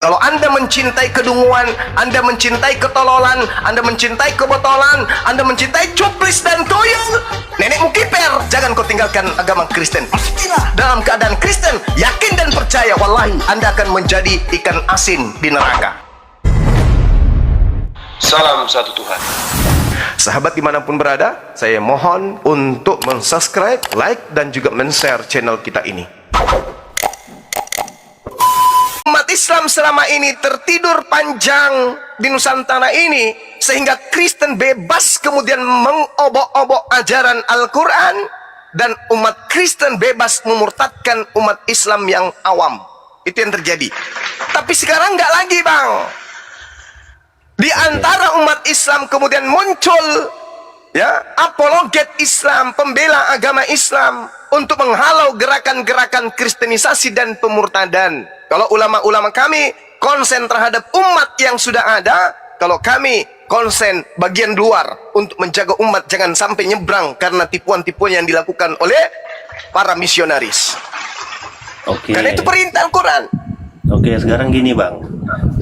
Kalau Anda mencintai kedunguan, Anda mencintai ketololan, Anda mencintai kebotolan, Anda mencintai cuplis dan tuyul, nenekmu kiper, jangan kau tinggalkan agama Kristen. Pastilah dalam keadaan Kristen, yakin dan percaya, wallahi Anda akan menjadi ikan asin di neraka. Salam satu Tuhan. Sahabat dimanapun berada, saya mohon untuk mensubscribe, like, dan juga men-share channel kita ini. Umat Islam selama ini tertidur panjang di Nusantara ini, sehingga Kristen bebas kemudian mengobok-obok ajaran Al-Quran, dan umat Kristen bebas memurtadkan umat Islam yang awam. Itu yang terjadi. Tapi sekarang nggak lagi, Bang. Di antara umat Islam kemudian muncul ya apologet Islam, pembela agama Islam, untuk menghalau gerakan-gerakan kristenisasi dan pemurtadan. Kalau ulama-ulama kami konsen terhadap umat yang sudah ada, kalau kami konsen bagian luar untuk menjaga umat jangan sampai nyebrang karena tipuan-tipuan yang dilakukan oleh para misionaris. Oke. Karena itu perintah Al-Quran. Oke, sekarang gini Bang,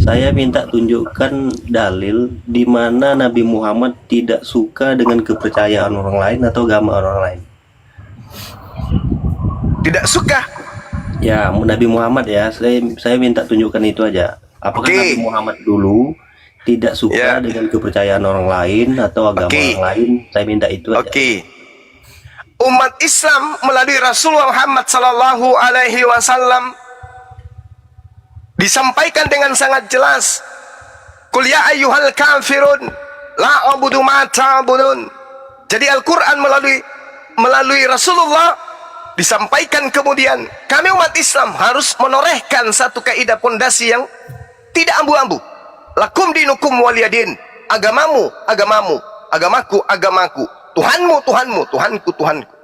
saya minta tunjukkan dalil di mana Nabi Muhammad tidak suka dengan kepercayaan orang lain atau agama orang lain. Tidak suka. Ya, Nabi Muhammad ya, saya minta tunjukkan itu aja. Apakah Nabi Muhammad dulu tidak suka dengan kepercayaan orang lain atau agama orang lain? Saya minta itu aja. Umat Islam melalui Rasulullah Muhammad sallallahu alaihi wasallam disampaikan dengan sangat jelas, "Qul ya ayyuhal kafirun la a'budu ma ta'budun." Jadi Al-Qur'an melalui Rasulullah disampaikan kemudian, kami umat Islam harus menorehkan satu kaidah pondasi yang tidak ambu-ambu. Lakum dinukum waliyadin. Agamamu, agamamu, agamaku, agamaku. Tuhanmu, Tuhanmu, Tuhanku, Tuhanku.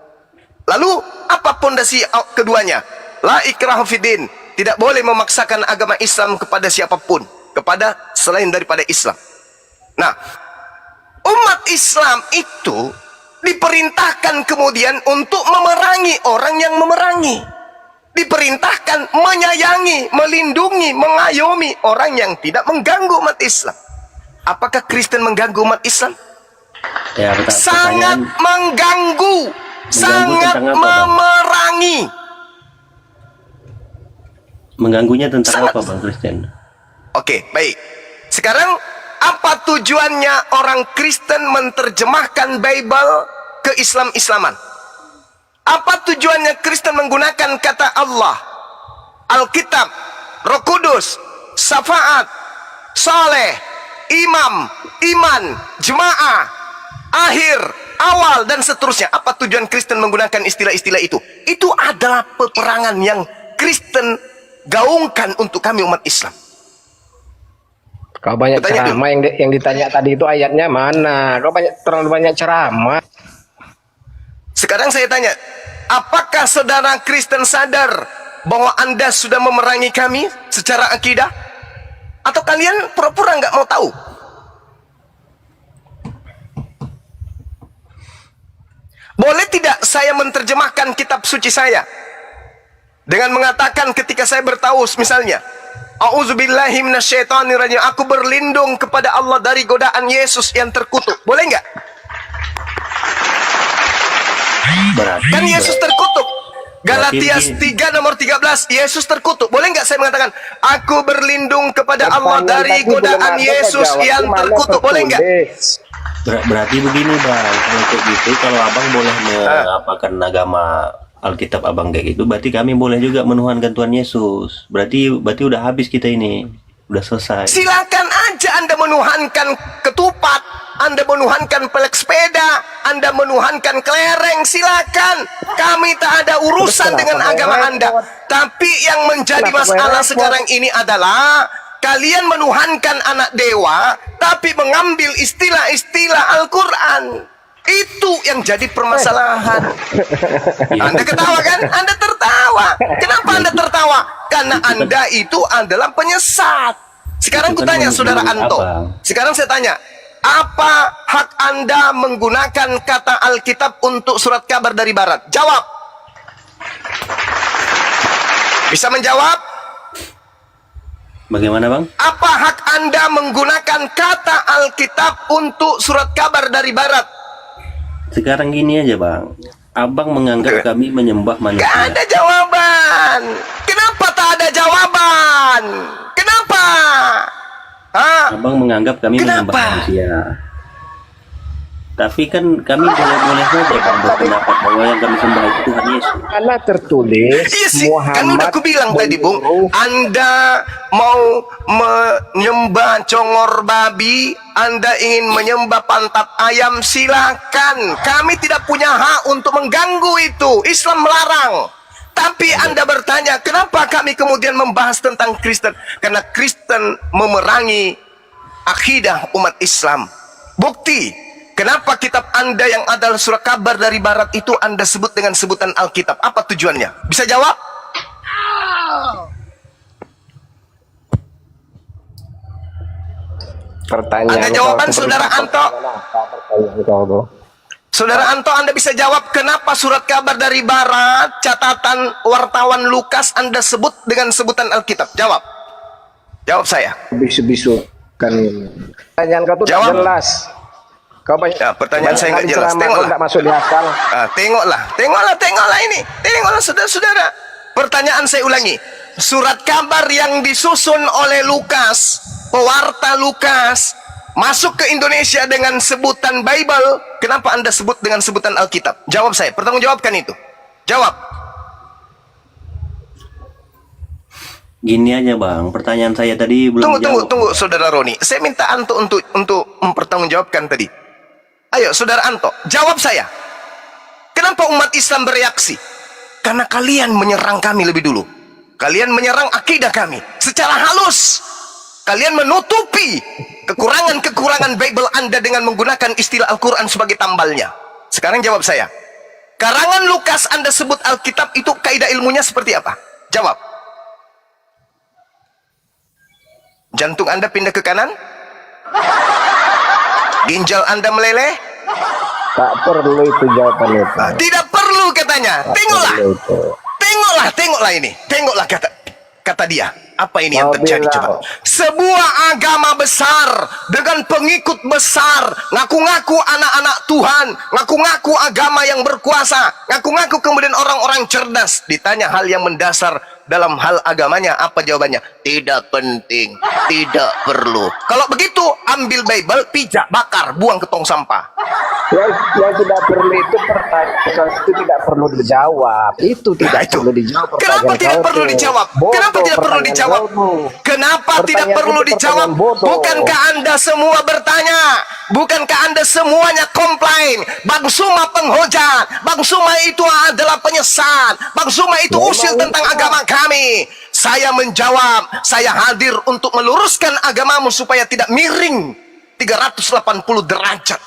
Lalu apa pondasi keduanya? La ikraha fiddin. Tidak boleh memaksakan agama Islam kepada siapapun, kepada selain daripada Islam. Nah, umat Islam itu diperintahkan kemudian untuk memerangi orang yang memerangi. Diperintahkan menyayangi, melindungi, mengayomi orang yang tidak mengganggu umat Islam. Apakah Kristen mengganggu umat Islam? Ya, sangat mengganggu, sangat memerangi. Mengganggunya tentang apa Bang Kristen? Oke, baik. Sekarang apa tujuannya orang Kristen menerjemahkan Bible ke Islam-Islaman? Apa tujuannya Kristen menggunakan kata Allah, Alkitab, Roh Kudus, syafaat, saleh, imam, iman, jemaah, akhir, awal, dan seterusnya? Apa tujuan Kristen menggunakan istilah-istilah itu? Itu adalah peperangan yang Kristen gaungkan untuk kami umat Islam. Kau banyak ceramah yang ditanya tadi itu ayatnya mana? Kau terlalu banyak ceramah. Sekarang saya tanya, apakah saudara Kristen sadar bahwa Anda sudah memerangi kami secara akidah? Atau kalian pura-pura nggak mau tahu? Boleh tidak saya menerjemahkan kitab suci saya dengan mengatakan ketika saya bertaus misalnya, A'udzubillahi minasyaitonirrajim, aku berlindung kepada Allah dari godaan Yesus yang terkutuk. Boleh nggak? Kan Yesus terkutuk. Galatia 3 nomor 13, Yesus terkutuk. Boleh nggak saya mengatakan, aku berlindung kepada Allah dari godaan Yesus yang terkutuk? Boleh nggak? Berarti begini Bang, kalau kayak gitu, kalau Abang boleh mengapakan agama Alkitab Abang kayak gitu, berarti kami boleh juga menuhankan Tuhan Yesus. Berarti udah habis kita ini, udah selesai. Silakan aja Anda menuhankan ketupat, Anda menuhankan pelek sepeda, Anda menuhankan kelereng, silakan. Kami tak ada urusan dengan agama Anda. Tapi yang menjadi masalah sekarang ini adalah kalian menuhankan anak dewa, tapi mengambil istilah-istilah Al-Quran. Itu yang jadi permasalahan. Anda ketawa kan? Anda tertawa. Kenapa Anda tertawa? Karena Anda itu adalah penyesat. Sekarang aku tanya saudara Anto. Sekarang saya tanya, apa hak Anda menggunakan kata Alkitab untuk surat kabar dari Barat? Jawab. Bisa menjawab? Bagaimana bang? Apa hak Anda menggunakan kata Alkitab untuk surat kabar dari barat? Sekarang gini aja bang, abang menganggap kami menyembah Gak manusia. ada jawaban. Kenapa tak ada jawaban? Kenapa? Hah? Abang menganggap kami menyembah Kenapa? manusia. Tapi kan kami boleh-boleh saja bang berpendapat bahwa yang kami sembah itu Tuhan Yesus. Karena tertulis Iya sih, kan udah Muhammad aku bilang tadi Bung, menyuruh. Anda mau menyembah congor babi, Anda ingin menyembah pantat ayam, silakan. Kami tidak punya hak untuk mengganggu itu. Islam melarang. Tapi Anda bertanya, kenapa kami kemudian membahas tentang Kristen? Karena Kristen memerangi akidah umat Islam. Bukti, kenapa kitab Anda yang adalah surat kabar dari barat itu Anda sebut dengan sebutan Alkitab? Apa tujuannya? Bisa jawab? Pertanyaan Ada jawaban, kau, Saudara Anto? pertanyaan kau, Bro. Saudara Anto, Anda bisa jawab kenapa surat kabar dari barat, catatan wartawan Lukas Anda sebut dengan sebutan Alkitab? Jawab. Jawab saya. Bisu-bisu kan. Pertanyaan kau tuh Jawab. jelas. Kau banyak. Ya, pertanyaan saya nggak jelas. Tengoklah. Nggak masuk di akal. Tengoklah ini. Tengoklah saudara-saudara. Pertanyaan saya ulangi. Surat kabar yang disusun oleh Lukas, pewarta Lukas, masuk ke Indonesia dengan sebutan Bible. Kenapa Anda sebut dengan sebutan Alkitab? Jawab saya. Pertanggungjawabkan itu. Jawab. Gini aja bang, pertanyaan saya tadi belum Tunggu, Saudara Roni. Saya minta Anto untuk mempertanggungjawabkan tadi. Ayo, Saudara Anto, jawab saya. Kenapa umat Islam bereaksi? Karena kalian menyerang kami lebih dulu. Kalian menyerang akidah kami secara halus. Kalian menutupi kekurangan-kekurangan Bible Anda dengan menggunakan istilah Al-Quran sebagai tambalnya. Sekarang jawab saya. Karangan Lukas Anda sebut Alkitab itu kaidah ilmunya seperti apa? Jawab. Jantung Anda pindah ke kanan? Ginjal Anda meleleh? Tak perlu itu jawaban itu. Tidak perlu katanya. Tengoklah. Perlu itu. Tengoklah ini. Tengoklah kata dia. Apa ini yang Mau terjadi bilang. coba? Sebuah agama besar dengan pengikut besar, ngaku-ngaku anak-anak Tuhan, ngaku-ngaku agama yang berkuasa, ngaku-ngaku kemudian orang-orang cerdas. Ditanya hal yang mendasar dalam hal agamanya, apa jawabannya? Tidak penting, tidak perlu. Kalau begitu, ambil Bible, pijak, bakar, buang ke tong sampah. Yang tidak perlu itu pertanyaan itu tidak perlu dijawab. Itu tidak Nah, itu. perlu dijawab. Kenapa pertanyaan tidak kau perlu tuh. dijawab? Bodoh, Kenapa tidak perlu pertanyaan dijawab? kau tuh. Kenapa tidak Pertanyaan perlu itu dijawab? pertanyaan bodoh. Bukankah Anda semua bertanya? Bukankah Anda semuanya komplain? Bang Suma penghujat. Bang Suma itu adalah penyesat. Bang Suma itu usil tentang agama kami. Saya menjawab, saya hadir untuk meluruskan agamamu supaya tidak miring 380 derajat.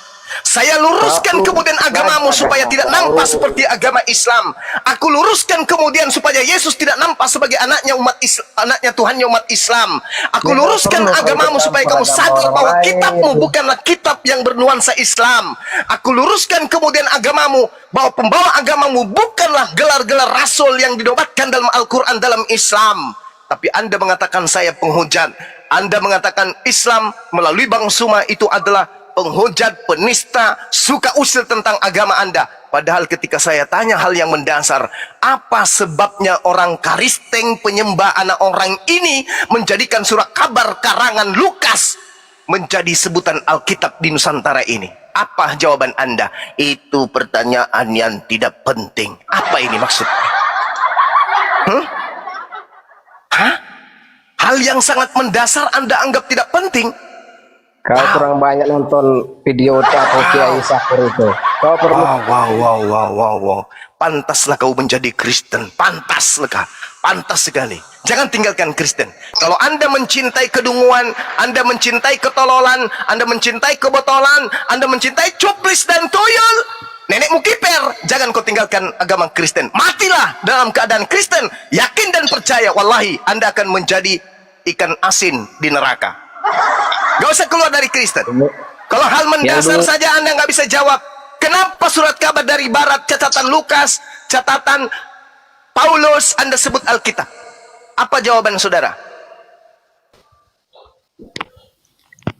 Saya luruskan kemudian agamamu supaya tidak nampak seperti agama Islam. Aku luruskan kemudian supaya Yesus tidak nampak sebagai anaknya umat Islam, anaknya Tuhannya umat Islam. Aku luruskan agamamu supaya kamu sadar bahwa kitabmu bukanlah kitab yang bernuansa Islam. Aku luruskan kemudian agamamu bahwa pembawa agamamu bukanlah gelar-gelar rasul yang dinobatkan dalam Al-Quran dalam Islam. Tapi Anda mengatakan saya penghujat. Anda mengatakan Islam melalui Bang Suma itu adalah penghujat, penista, suka usil tentang agama Anda. Padahal ketika saya tanya hal yang mendasar, apa sebabnya orang Karisteng penyembah anak orang ini menjadikan surat kabar karangan Lukas menjadi sebutan Alkitab di Nusantara ini? Apa jawaban Anda? Itu pertanyaan yang tidak penting. Apa ini maksudnya? Hah? Hal yang sangat mendasar Anda anggap tidak penting? Kau kurang banyak nonton video atau Kiai Sakur itu. Kau perlu Wow. Pantaslah kau menjadi Kristen. Pantas sekali. Jangan tinggalkan Kristen. Kalau Anda mencintai kedunguan, Anda mencintai ketololan, Anda mencintai kebotolan, Anda mencintai cuplis dan tuyul, nenekmu kiper, jangan kau tinggalkan agama Kristen. Matilah dalam keadaan Kristen. Yakin dan percaya, wallahi Anda akan menjadi ikan asin di neraka. Gak usah keluar dari Kristen. Kalau hal mendasar saja Anda nggak bisa jawab. Kenapa surat kabar dari barat, catatan Lukas, catatan Paulus Anda sebut Alkitab? Apa jawaban saudara?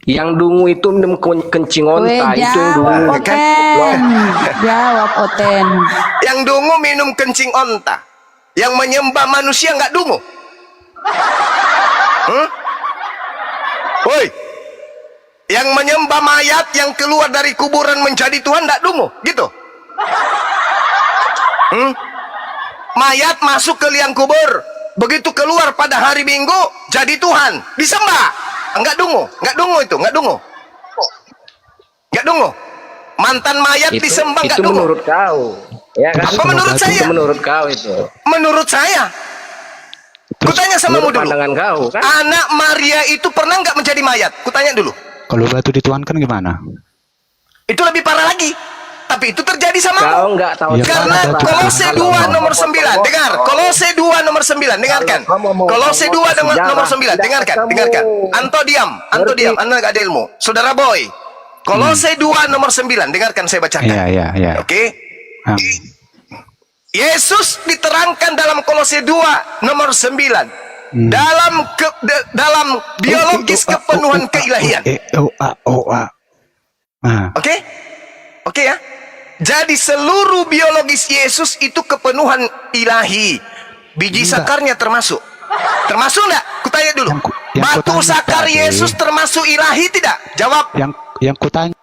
Yang dungu itu minum kencing onta, itu yang dungu. Oten. Jawab Oten. Yang dungu minum kencing onta. Yang menyembah manusia nggak dungu. Woi, yang menyembah mayat yang keluar dari kuburan menjadi Tuhan nggak dungu, gitu. Mayat masuk ke liang kubur, begitu keluar pada hari Minggu jadi Tuhan, disembah. Nggak dungu itu, nggak dungu. Mantan mayat disembah nggak itu dungu. menurut kau. Ya kan? Apa menurut saya? Itu menurut kau itu. Menurut saya. Kutanya sama mu Menurut dulu. pandangan kau kan? Anak Maria itu pernah nggak menjadi mayat? Kutanya dulu. Kalau batu dituankan gimana? Itu lebih parah lagi. Tapi itu terjadi sama Kau nggak tahu. Ya, karena Batu. Kolose 2 nomor 9. Dengar, Kolose 2 nomor 9. Dengarkan. Kolose 2 nomor 9. Dengarkan. Anto diam. Anda nggak ada ilmu. Saudara Boy. Kolose 2 nomor 9. Dengarkan saya bacakan. Iya. Oke. Yesus diterangkan dalam Kolose 2 nomor 9. Dalam biologis kepenuhan keilahian. Oke ya. Jadi seluruh biologis Yesus itu kepenuhan ilahi. Biji sakarnya termasuk. Termasuk enggak? Kutanya dulu. Batu sakar Yesus termasuk ilahi tidak? Jawab. Yang kutanya.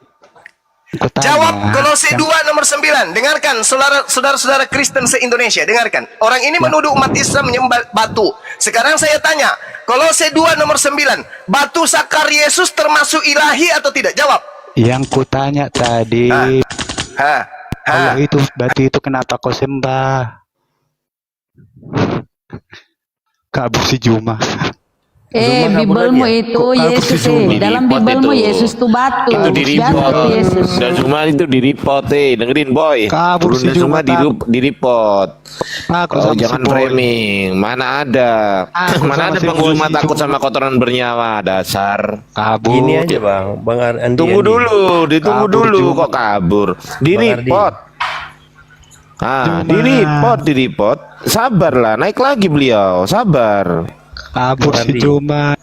Jawab Kolose 2 nomor 9. Dengarkan saudara-saudara Kristen se-Indonesia, dengarkan. Orang ini menuduh umat Islam menyembah batu. Sekarang saya tanya, Kolose 2 nomor 9, batu sakar Yesus termasuk ilahi atau tidak? Jawab. Yang kutanya tadi. Kalau itu batu itu kenapa kau sembah? Kabur si Juma. Bibelmu itu Yesus dalam Bibelmu Yesus itu batu. Itu di-report. Yesus. Dan cuma itu di-report dengerin boy. Kabur si Cuma Juma. di-report. Jangan framing. Mana ada pengguna takut sama kotoran bernyawa, dasar. Kabur. Ini aja Bang Andi. Ditunggu dulu kok kabur. Di-report. Di-report. Sabarlah, naik lagi beliau. Sabar. Kabur si Juma.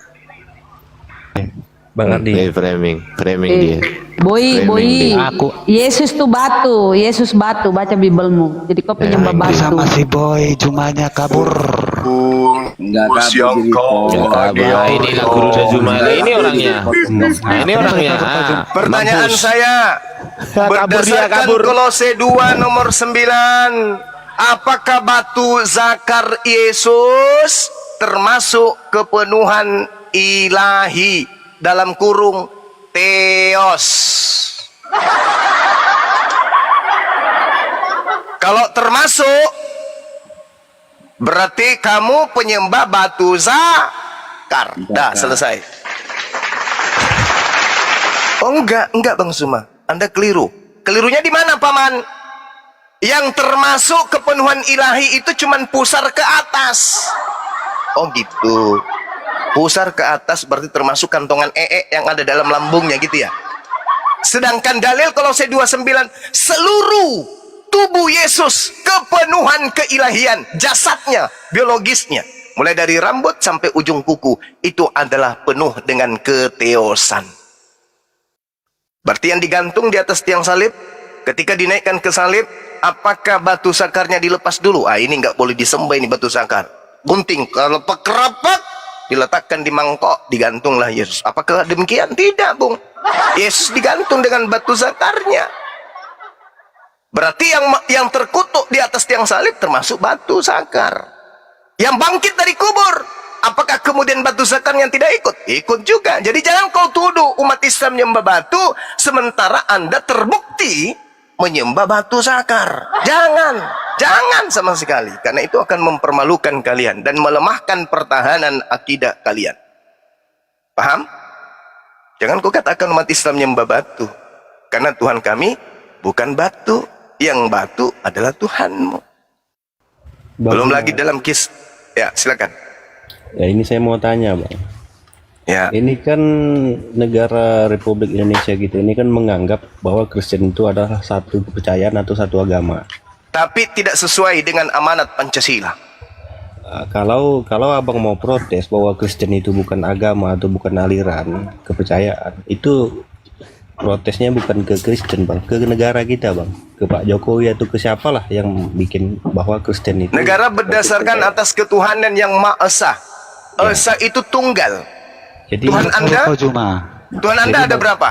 Bang Ardi. Framing dia. Boy, Aku. Yesus tuh batu, Yesus batu, baca Bibelmu. Jadi kau penyembah batu. Sama si Boy, Jumanya kabur. Nah, ini guru Jumala ini orangnya. Pertanyaan mampus. saya, berdasarkan Kolose 2 nomor 9, apakah batu zakar Yesus termasuk kepenuhan ilahi dalam kurung Theos? Kalau termasuk, berarti kamu penyembah batu zakar. Dah selesai. Oh enggak Bang Suma, Anda keliru. Kelirunya di mana Paman? Yang termasuk kepenuhan ilahi itu cuman pusar ke atas. Oh gitu. Pusar ke atas berarti termasuk kantongan yang ada dalam lambungnya gitu ya. Sedangkan dalil Kolose 2:9, seluruh tubuh Yesus kepenuhan keilahian, jasadnya, biologisnya, mulai dari rambut sampai ujung kuku, itu adalah penuh dengan keteosan. Berarti yang digantung di atas tiang salib, ketika dinaikkan ke salib, apakah batu sakarnya dilepas dulu? Ini nggak boleh disembah, ini batu sakar. Gunting, kalau kerapak diletakkan di mangkok, digantunglah Yesus. Apakah demikian? Tidak, Bung. Yesus digantung dengan batu zakarnya. Berarti yang terkutuk di atas tiang salib termasuk batu zakar. Yang bangkit dari kubur, apakah kemudian batu zakarnya tidak ikut? Ikut juga. Jadi jangan kau tuduh umat Islam menyembah batu, sementara Anda terbukti menyembah batu zakar. Jangan sama sekali, karena itu akan mempermalukan kalian dan melemahkan pertahanan akidah kalian. Paham? Jangan kau katakan umat Islam menyembah batu, karena Tuhan kami bukan batu, yang batu adalah Tuhanmu. Belum lagi dalam ya silakan. Ya ini saya mau tanya Bang. Ya. Ini kan negara Republik Indonesia gitu, ini kan menganggap bahwa Kristen itu adalah satu kepercayaan atau satu agama. Tapi tidak sesuai dengan amanat Pancasila. kalau abang mau protes bahwa Kristen itu bukan agama atau bukan aliran kepercayaan, itu protesnya bukan ke Kristen bang, ke negara kita bang, ke Pak Jokowi atau ke siapalah yang bikin bahwa Kristen itu. Negara berdasarkan atas ketuhanan yang Maha Esa. Esa itu tunggal. Jadi Tuhan Anda, Tuhan Anda ada berapa?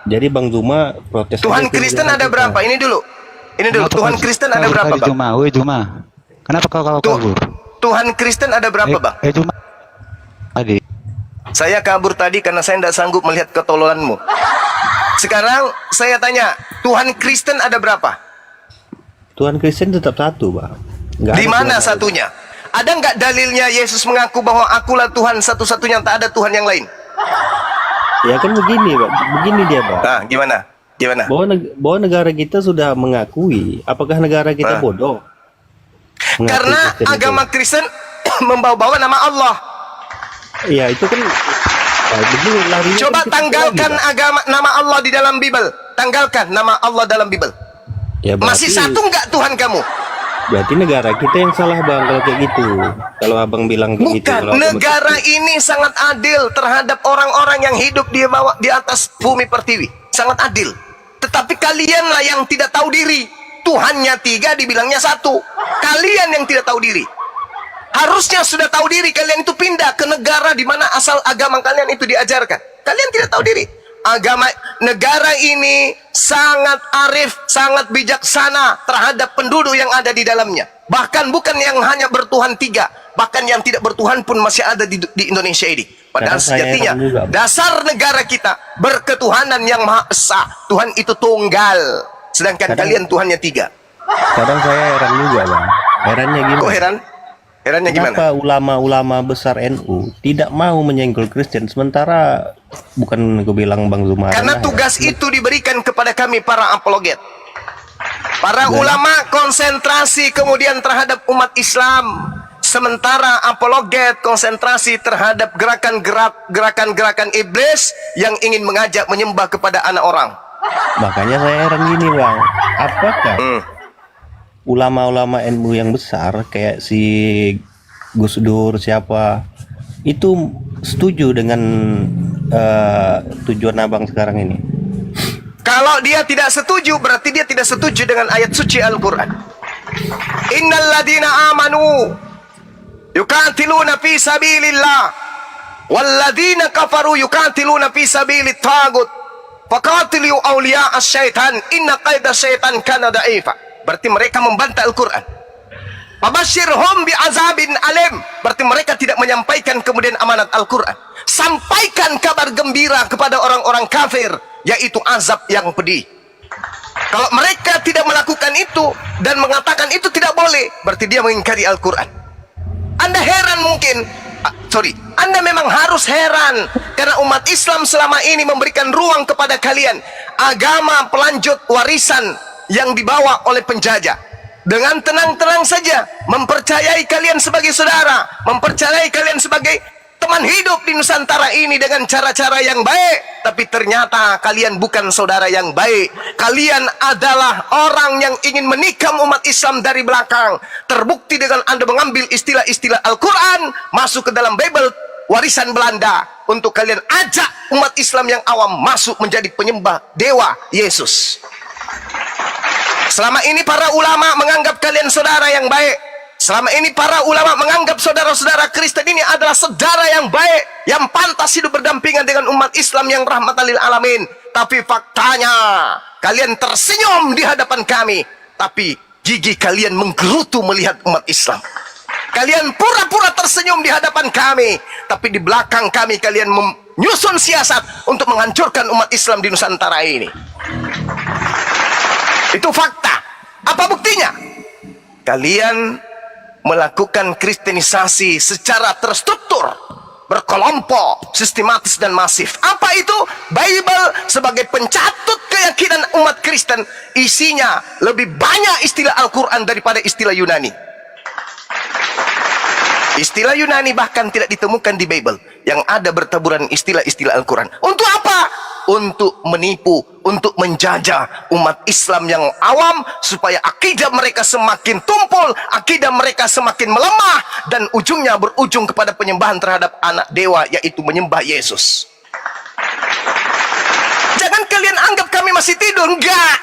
Jadi Bang Zuma protes. Tuhan Kristen ada berapa? Ini dulu. Tuhan Kristen ada berapa bang? Juma. Kenapa kau kabur? Tuhan Kristen ada berapa bang? Juma. Tadi. Saya kabur tadi karena saya tidak sanggup melihat ketololanmu. Sekarang saya tanya, Tuhan Kristen ada berapa? Tuhan Kristen tetap satu, Bang. Di mana satunya? Ada nggak dalilnya Yesus mengaku bahwa akulah Tuhan satu-satunya, tak ada Tuhan yang lain? Ya kan begini, Bang. Begini dia, Bang. Nah, gimana? Bahwa negara kita sudah mengakui. Apakah negara kita bodoh? Karena Kristen agama itu. Kristen membawa-bawa nama Allah. Iya, itu kan Coba tanggalkan nama Allah di dalam Bible. Tanggalkan nama Allah dalam Bible. Ya, masih satu nggak Tuhan kamu? Berarti negara kita yang salah bang kalau kayak gitu. Kalau abang bilang begitu. Bukan, negara ini sangat adil terhadap orang-orang yang hidup di atas bumi pertiwi. Sangat adil. Tetapi kalianlah yang tidak tahu diri. Tuhannya 3, dibilangnya 1. Kalian yang tidak tahu diri. Harusnya sudah tahu diri, kalian itu pindah ke negara di mana asal agama kalian itu diajarkan. Kalian tidak tahu diri. Negara ini sangat arif, sangat bijaksana terhadap penduduk yang ada di dalamnya. Bahkan bukan yang hanya bertuhan 3, bahkan yang tidak bertuhan pun masih ada di Indonesia ini. Padahal sejatinya dasar negara kita berketuhanan yang Maha Esa. Tuhan itu tunggal, sedangkan kalian Tuhannya 3. Kadang saya heran juga bang. Herannya gimana? Kok heran? Herannya gimana? Kenapa ulama-ulama besar NU tidak mau menyenggol Kristen, sementara bukan gue bilang Bang Zuma. Karena tugas itu diberikan kepada kami para apologet. Para ulama konsentrasi kemudian terhadap umat Islam, sementara apologet konsentrasi terhadap gerakan-gerakan iblis yang ingin mengajak menyembah kepada anak orang. Makanya saya heran gini bang, apakah ulama-ulama NU yang besar kayak si Gus Dur siapa itu setuju dengan tujuan abang sekarang ini? Kalau dia tidak setuju, berarti dia tidak setuju dengan ayat suci Al-Quran. Innal ladina amanu yukatiluna fi sabilillah walladina kafaru yukatiluna fi sabilit tagut faqatilu awliya asyaitan inna qaida syaitan kana da'ifa. Berarti mereka membantah Al-Quran. Fabashirhum bi'azabin alim. Berarti mereka tidak menyampaikan kemudian amanat Al-Quran. Sampaikan kabar gembira kepada orang-orang kafir, yaitu azab yang pedih. Kalau mereka tidak melakukan itu dan mengatakan itu tidak boleh, berarti dia mengingkari Al-Quran. Anda heran mungkin, Anda memang harus heran, karena umat Islam selama ini memberikan ruang kepada kalian agama pelanjut warisan yang dibawa oleh penjajah. Dengan tenang-tenang saja mempercayai kalian sebagai saudara, mempercayai kalian sebagai teman hidup di Nusantara ini dengan cara-cara yang baik. Tapi ternyata kalian bukan saudara yang baik. Kalian adalah orang yang ingin menikam umat Islam dari belakang. Terbukti dengan Anda mengambil istilah-istilah Al-Quran masuk ke dalam Bible warisan Belanda, untuk kalian ajak umat Islam yang awam masuk menjadi penyembah dewa Yesus. Selama ini para ulama menganggap kalian saudara yang baik. Selama ini para ulama menganggap saudara-saudara Kristen ini adalah saudara yang baik, yang pantas hidup berdampingan dengan umat Islam yang rahmatan lil alamin. Tapi faktanya kalian tersenyum di hadapan kami, tapi gigi kalian menggerutu melihat umat Islam. Kalian pura-pura tersenyum di hadapan kami, tapi di belakang kami kalian menyusun siasat untuk menghancurkan umat Islam di Nusantara ini. Itu fakta. Apa buktinya? Kalian melakukan kristenisasi secara terstruktur, berkelompok, sistematis dan masif. Apa itu? Bible sebagai pencatut keyakinan umat Kristen, isinya lebih banyak istilah Al-Quran daripada istilah Yunani. Istilah Yunani bahkan tidak ditemukan di Bible. Yang ada bertaburan istilah-istilah Al-Quran. Untuk apa? untuk menipu, untuk menjajah umat Islam yang awam supaya akidah mereka semakin tumpul, akidah mereka semakin melemah, dan ujungnya berujung kepada penyembahan terhadap anak dewa, yaitu menyembah Yesus. Jangan kalian anggap kami masih tidur, enggak.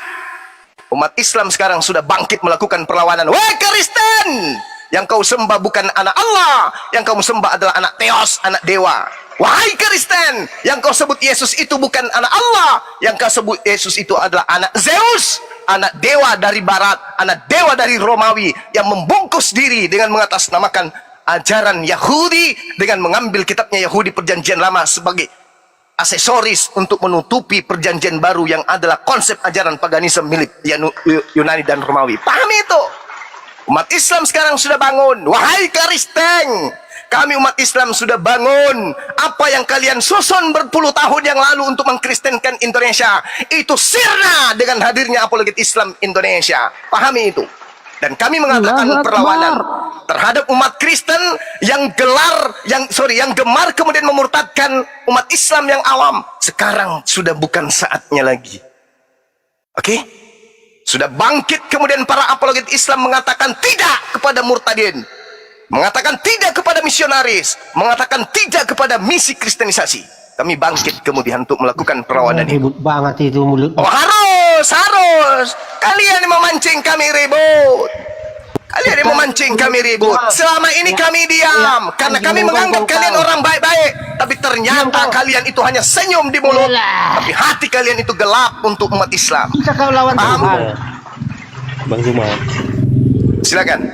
Umat Islam sekarang sudah bangkit melakukan perlawanan. Wahai Kristen, yang kau sembah bukan anak Allah, yang kamu sembah adalah anak Theos, anak dewa. Wahai Kristen, yang kau sebut Yesus itu bukan anak Allah, yang kau sebut Yesus itu adalah anak Zeus, anak dewa dari barat, anak dewa dari Romawi, yang membungkus diri dengan mengatasnamakan ajaran Yahudi, dengan mengambil kitabnya Yahudi perjanjian lama sebagai aksesoris untuk menutupi perjanjian baru yang adalah konsep ajaran paganisme milik Yunani dan Romawi. Pahami itu? Umat Islam sekarang sudah bangun. Wahai Kristen, kami umat Islam sudah bangun. Apa yang kalian susun berpuluh tahun yang lalu untuk mengkristenkan Indonesia, itu sirna dengan hadirnya apologet Islam Indonesia. Pahami itu. Dan kami mengatakan perlawanan terhadap umat Kristen yang gemar kemudian memurtadkan umat Islam yang awam. Sekarang sudah bukan saatnya lagi. Oke? Sudah bangkit kemudian para apologet Islam mengatakan tidak kepada murtadin, mengatakan tidak kepada misionaris, mengatakan tidak kepada misi kristenisasi. Kami bangkit kemudian untuk melakukan perlawanan ini. Ribut banget itu mulut. Oh, harus. Kalian yang memancing kami ribut. Kalian yang memancing kami ribut. Selama ini kami diam karena kami menganggap kalian orang baik-baik, tapi ternyata kalian itu hanya senyum di mulut, tapi hati kalian itu gelap untuk umat Islam. Bisa kau lawan Tuhan. Bang Zuma. Silakan.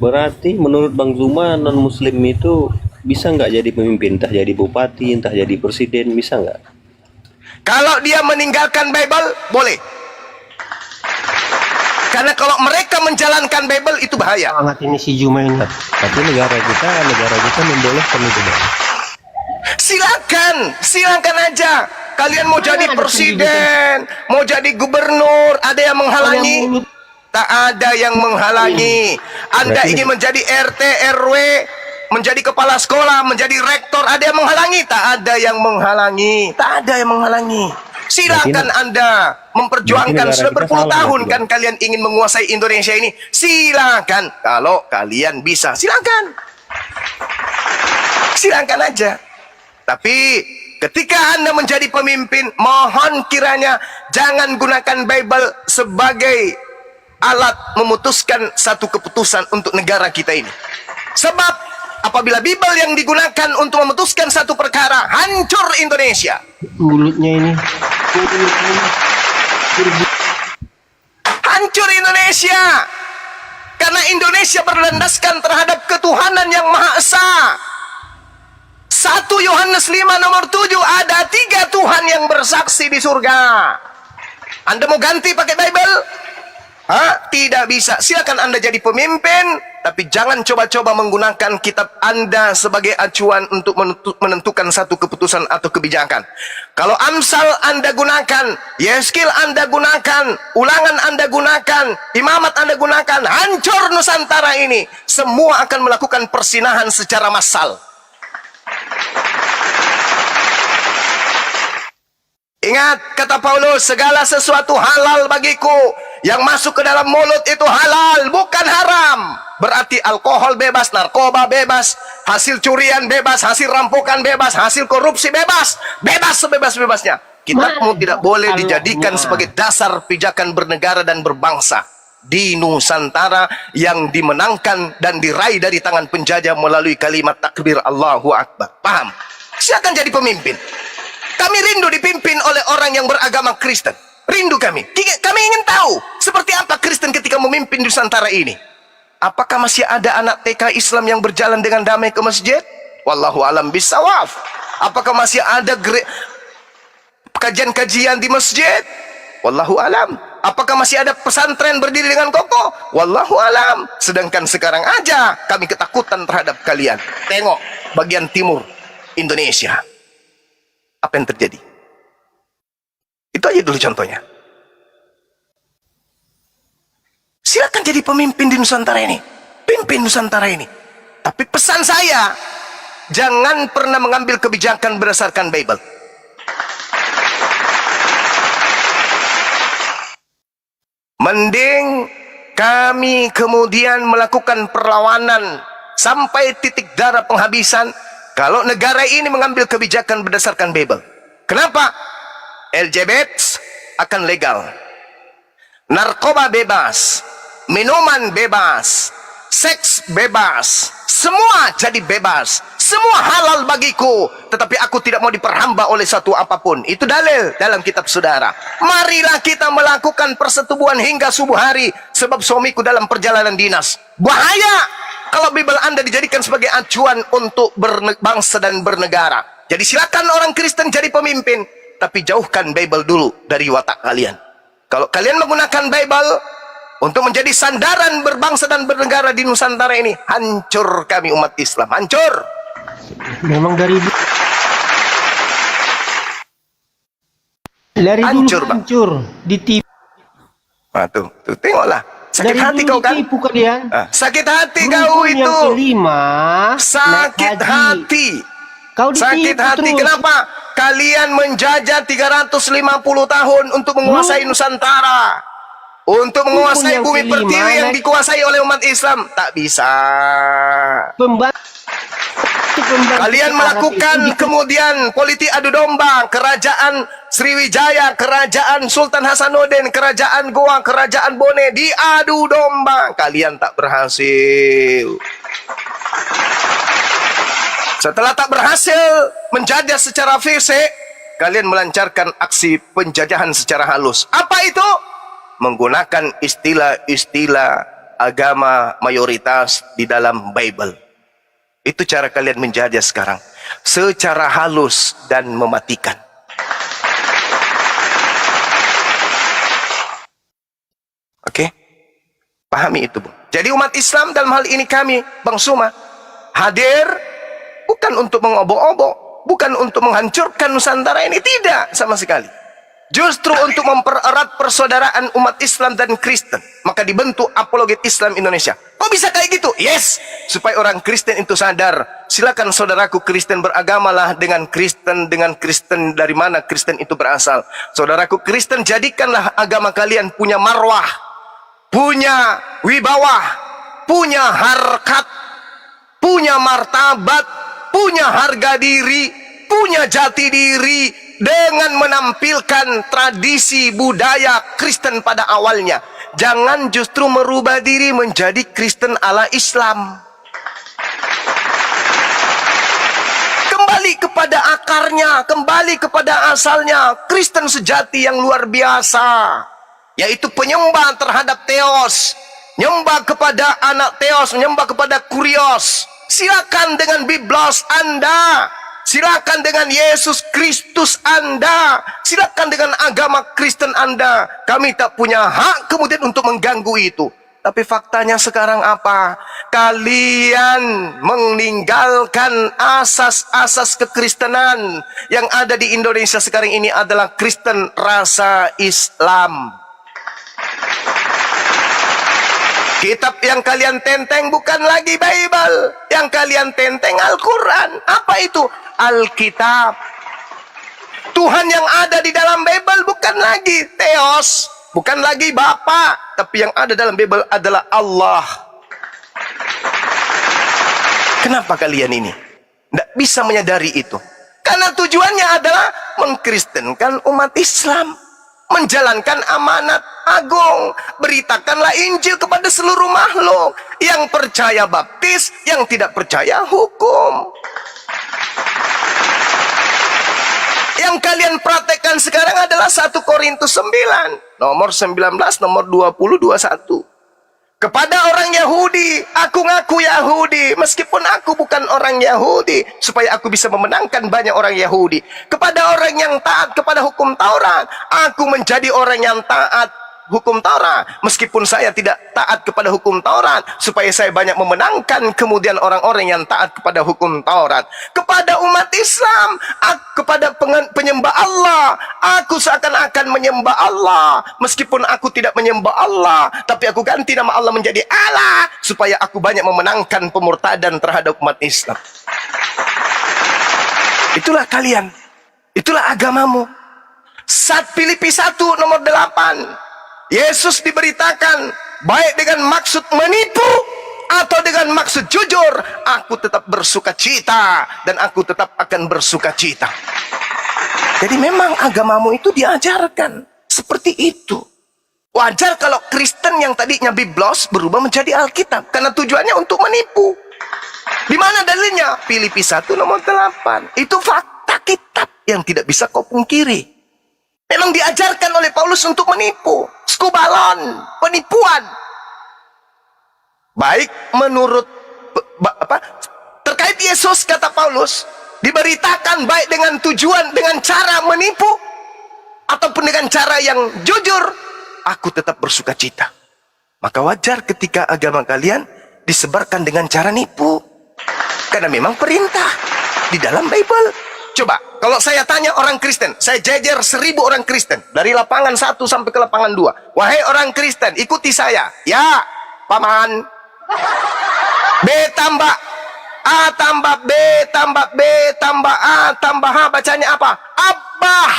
Berarti menurut Bang Zuma non Muslim itu bisa nggak jadi pemimpin, entah jadi bupati, entah jadi presiden, bisa nggak? Kalau dia meninggalkan Bible, boleh. Karena kalau mereka menjalankan Bible itu bahaya. Banget ini si Zuma ini. Tapi negara kita membolehkan itu, Bang. Silakan aja. Kalian mau jadi presiden, mau jadi gubernur, ada yang menghalangi? Tak ada yang menghalangi. Anda ingin menjadi RT, RW, menjadi kepala sekolah, menjadi rektor, ada yang menghalangi? Tak ada yang menghalangi. Tak ada yang menghalangi. Silakan Anda memperjuangkan sudah berpuluh tahun kan kalian ingin menguasai Indonesia ini. Silakan. Kalau kalian bisa, silakan. Silakan aja. Tapi ketika Anda menjadi pemimpin, mohon kiranya jangan gunakan Bible sebagai alat memutuskan satu keputusan untuk negara kita ini. Sebab apabila Bible yang digunakan untuk memutuskan satu perkara, hancur Indonesia. Mulutnya ini. Hancur Indonesia. Karena Indonesia berlandaskan terhadap ketuhanan yang Maha Esa. 1 Yohanes 5 nomor 7, ada 3 Tuhan yang bersaksi di surga. Anda mau ganti pakai Bible? Tidak bisa. Silakan Anda jadi pemimpin, tapi jangan coba-coba menggunakan kitab Anda sebagai acuan untuk menentukan satu keputusan atau kebijakan. Kalau Amsal Anda gunakan, Yeskil Anda gunakan, Ulangan Anda gunakan, Imamat Anda gunakan, hancur Nusantara ini. Semua akan melakukan persinahan secara massal. Ingat kata Paulus, segala sesuatu halal bagiku. Yang masuk ke dalam mulut itu halal, bukan haram. Berarti alkohol bebas, narkoba bebas, hasil curian bebas, hasil rampokan bebas, hasil korupsi bebas. Bebas sebebas-bebasnya. Kitabmu tidak boleh dijadikan sebagai dasar pijakan bernegara dan berbangsa di Nusantara yang dimenangkan dan diraih dari tangan penjajah melalui kalimat takbir Allahu Akbar. Paham? Silakan jadi pemimpin. Kami rindu dipimpin oleh orang yang beragama Kristen. Rindu kami. Kami ingin tahu seperti apa Kristen ketika memimpin Nusantara ini. Apakah masih ada anak TK Islam yang berjalan dengan damai ke masjid? Wallahu alam bisawab. Apakah masih ada kajian-kajian di masjid? Wallahu alam. Apakah masih ada pesantren berdiri dengan kokoh? Wallahu alam. Sedangkan sekarang aja kami ketakutan terhadap kalian. Tengok bagian timur Indonesia. Apa yang terjadi? Itu aja dulu contohnya. Silakan jadi pemimpin di Nusantara ini. Pimpin Nusantara ini. Tapi pesan saya, jangan pernah mengambil kebijakan berdasarkan Bible. Mending kami kemudian melakukan perlawanan sampai titik darah penghabisan kalau negara ini mengambil kebijakan berdasarkan Bible. Kenapa? LGBT akan legal, narkoba bebas, minuman bebas, seks bebas, semua jadi bebas, semua halal bagiku, tetapi aku tidak mau diperhamba oleh satu apapun. Itu dalil dalam kitab saudara. Marilah kita melakukan persetubuhan hingga subuh hari, sebab suamiku dalam perjalanan dinas. Bahaya kalau Bible Anda dijadikan sebagai acuan untuk berbangsa dan bernegara. Jadi silakan orang Kristen jadi pemimpin, tapi jauhkan Bible dulu dari watak kalian. Kalau kalian menggunakan Bible untuk menjadi sandaran berbangsa dan bernegara di Nusantara ini, hancur kami umat Islam, hancur. Memang dari Hancur, dulu Bang. hancur, ditipu. Nah, tuh tengoklah. Sakit Dari hati dulu kau kan? ditipu kalian. Sakit hati Rukun kau yang itu. kelima, Sakit naik haji. hati. Kau ditipu Sakit hati. terus. Kenapa? Kalian menjajah 350 tahun untuk menguasai Nusantara. Untuk menguasai yang bumi kelima, pertiwi yang naik- dikuasai oleh umat Islam. Tak bisa. Pembantu Kalian melakukan kemudian politik adu domba. Kerajaan Sriwijaya, kerajaan Sultan Hasanuddin, kerajaan Goa, kerajaan Bone diadu domba. Kalian tak berhasil. Setelah tak berhasil menjajah secara fisik, kalian melancarkan aksi penjajahan secara halus. Apa itu? Menggunakan istilah-istilah agama mayoritas di dalam Bible. Itu cara kalian menjajah sekarang, secara halus dan mematikan. Oke? Pahami itu, Bu. Jadi umat Islam dalam hal ini kami, Bang Suma, hadir bukan untuk mengobok-obok, bukan untuk menghancurkan Nusantara ini, tidak sama sekali. Justru untuk mempererat persaudaraan umat Islam dan Kristen. Maka dibentuk Apologet Islam Indonesia. Kok bisa kayak gitu? Yes, supaya orang Kristen itu sadar. Silakan saudaraku Kristen beragamalah dengan Kristen dari mana Kristen itu berasal. Saudaraku Kristen, jadikanlah agama kalian punya marwah, punya wibawah, punya harkat, punya martabat, punya harga diri, punya jati diri, dengan menampilkan tradisi budaya Kristen pada awalnya. Jangan justru merubah diri menjadi Kristen ala Islam. Kembali kepada akarnya, kembali kepada asalnya. Kristen sejati yang luar biasa, yaitu penyembah terhadap Theos, nyembah kepada anak Theos, menyembah kepada Kurios. Silakan dengan Biblos Anda, silakan dengan Yesus Kristus Anda, silakan dengan agama Kristen Anda. Kami tak punya hak kemudian untuk mengganggu itu. Tapi faktanya sekarang apa? Kalian meninggalkan asas-asas kekristenan. Yang ada di Indonesia sekarang ini adalah Kristen rasa Islam. Kitab yang kalian tenteng bukan lagi Bible. Yang kalian tenteng Al-Quran. Apa itu? Alkitab. Tuhan yang ada di dalam Bible bukan lagi Theos, bukan lagi Bapa, tapi yang ada dalam Bible adalah Allah. Kenapa kalian ini tidak bisa menyadari itu? Karena tujuannya adalah mengkristenkan umat Islam, menjalankan amanat agung. Beritakanlah Injil kepada seluruh makhluk. Yang percaya baptis, yang tidak percaya hukum. Yang kalian praktekkan sekarang adalah 1 Korintus 9, nomor 19, nomor 20, 21. Kepada orang Yahudi, aku ngaku Yahudi, meskipun aku bukan orang Yahudi, supaya aku bisa memenangkan banyak orang Yahudi. Kepada orang yang taat kepada hukum Taurat, aku menjadi orang yang taat hukum Taurat, meskipun saya tidak taat kepada hukum Taurat, supaya saya banyak memenangkan kemudian orang-orang yang taat kepada hukum Taurat. Kepada umat Islam, kepada penyembah Allah, aku seakan-akan menyembah Allah, meskipun aku tidak menyembah Allah, tapi aku ganti nama Allah menjadi Allah, supaya aku banyak memenangkan pemurtadan terhadap umat Islam. Itulah kalian, itulah agamamu. Filipi 1 nomor 8. Yesus diberitakan baik dengan maksud menipu atau dengan maksud jujur, aku tetap bersuka cita dan aku tetap akan bersuka cita. Jadi memang agamamu itu diajarkan seperti itu. Wajar kalau Kristen yang tadinya biblos berubah menjadi Alkitab karena tujuannya untuk menipu. Di mana dalilnya? Filipi 1 nomor 8. Itu fakta kitab yang tidak bisa kau pungkiri. Memang diajarkan oleh Paulus untuk menipu, skubalon, penipuan. Baik menurut terkait Yesus, kata Paulus, diberitakan baik dengan tujuan, dengan cara menipu ataupun dengan cara yang jujur, aku tetap bersuka cita. Maka wajar ketika agama kalian disebarkan dengan cara nipu, karena memang perintah di dalam Bible. Coba, kalau saya tanya orang Kristen, saya jejer 1000 orang Kristen, dari lapangan 1 sampai ke lapangan 2. Wahai orang Kristen, ikuti saya. Ya, paman. B tambah A tambah B tambah B tambah A tambah H, bacanya apa? Abah.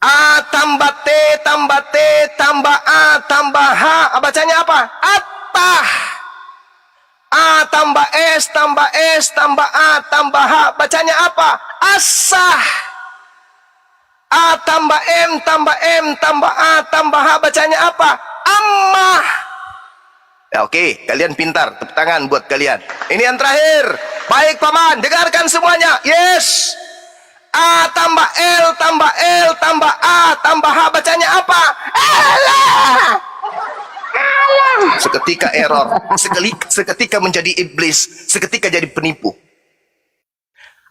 A tambah T tambah T tambah A tambah H, bacanya apa? Atah. A tambah S tambah S tambah A tambah H, bacanya apa? Asah. A tambah M tambah M tambah A tambah H, bacanya apa? Ammah. Ya, oke, kalian pintar, tepuk tangan buat kalian. Ini yang terakhir. Baik paman, dengarkan semuanya. Yes. A tambah L tambah L tambah A tambah H, bacanya apa? Allah. Seketika error, seketika menjadi iblis, seketika jadi penipu.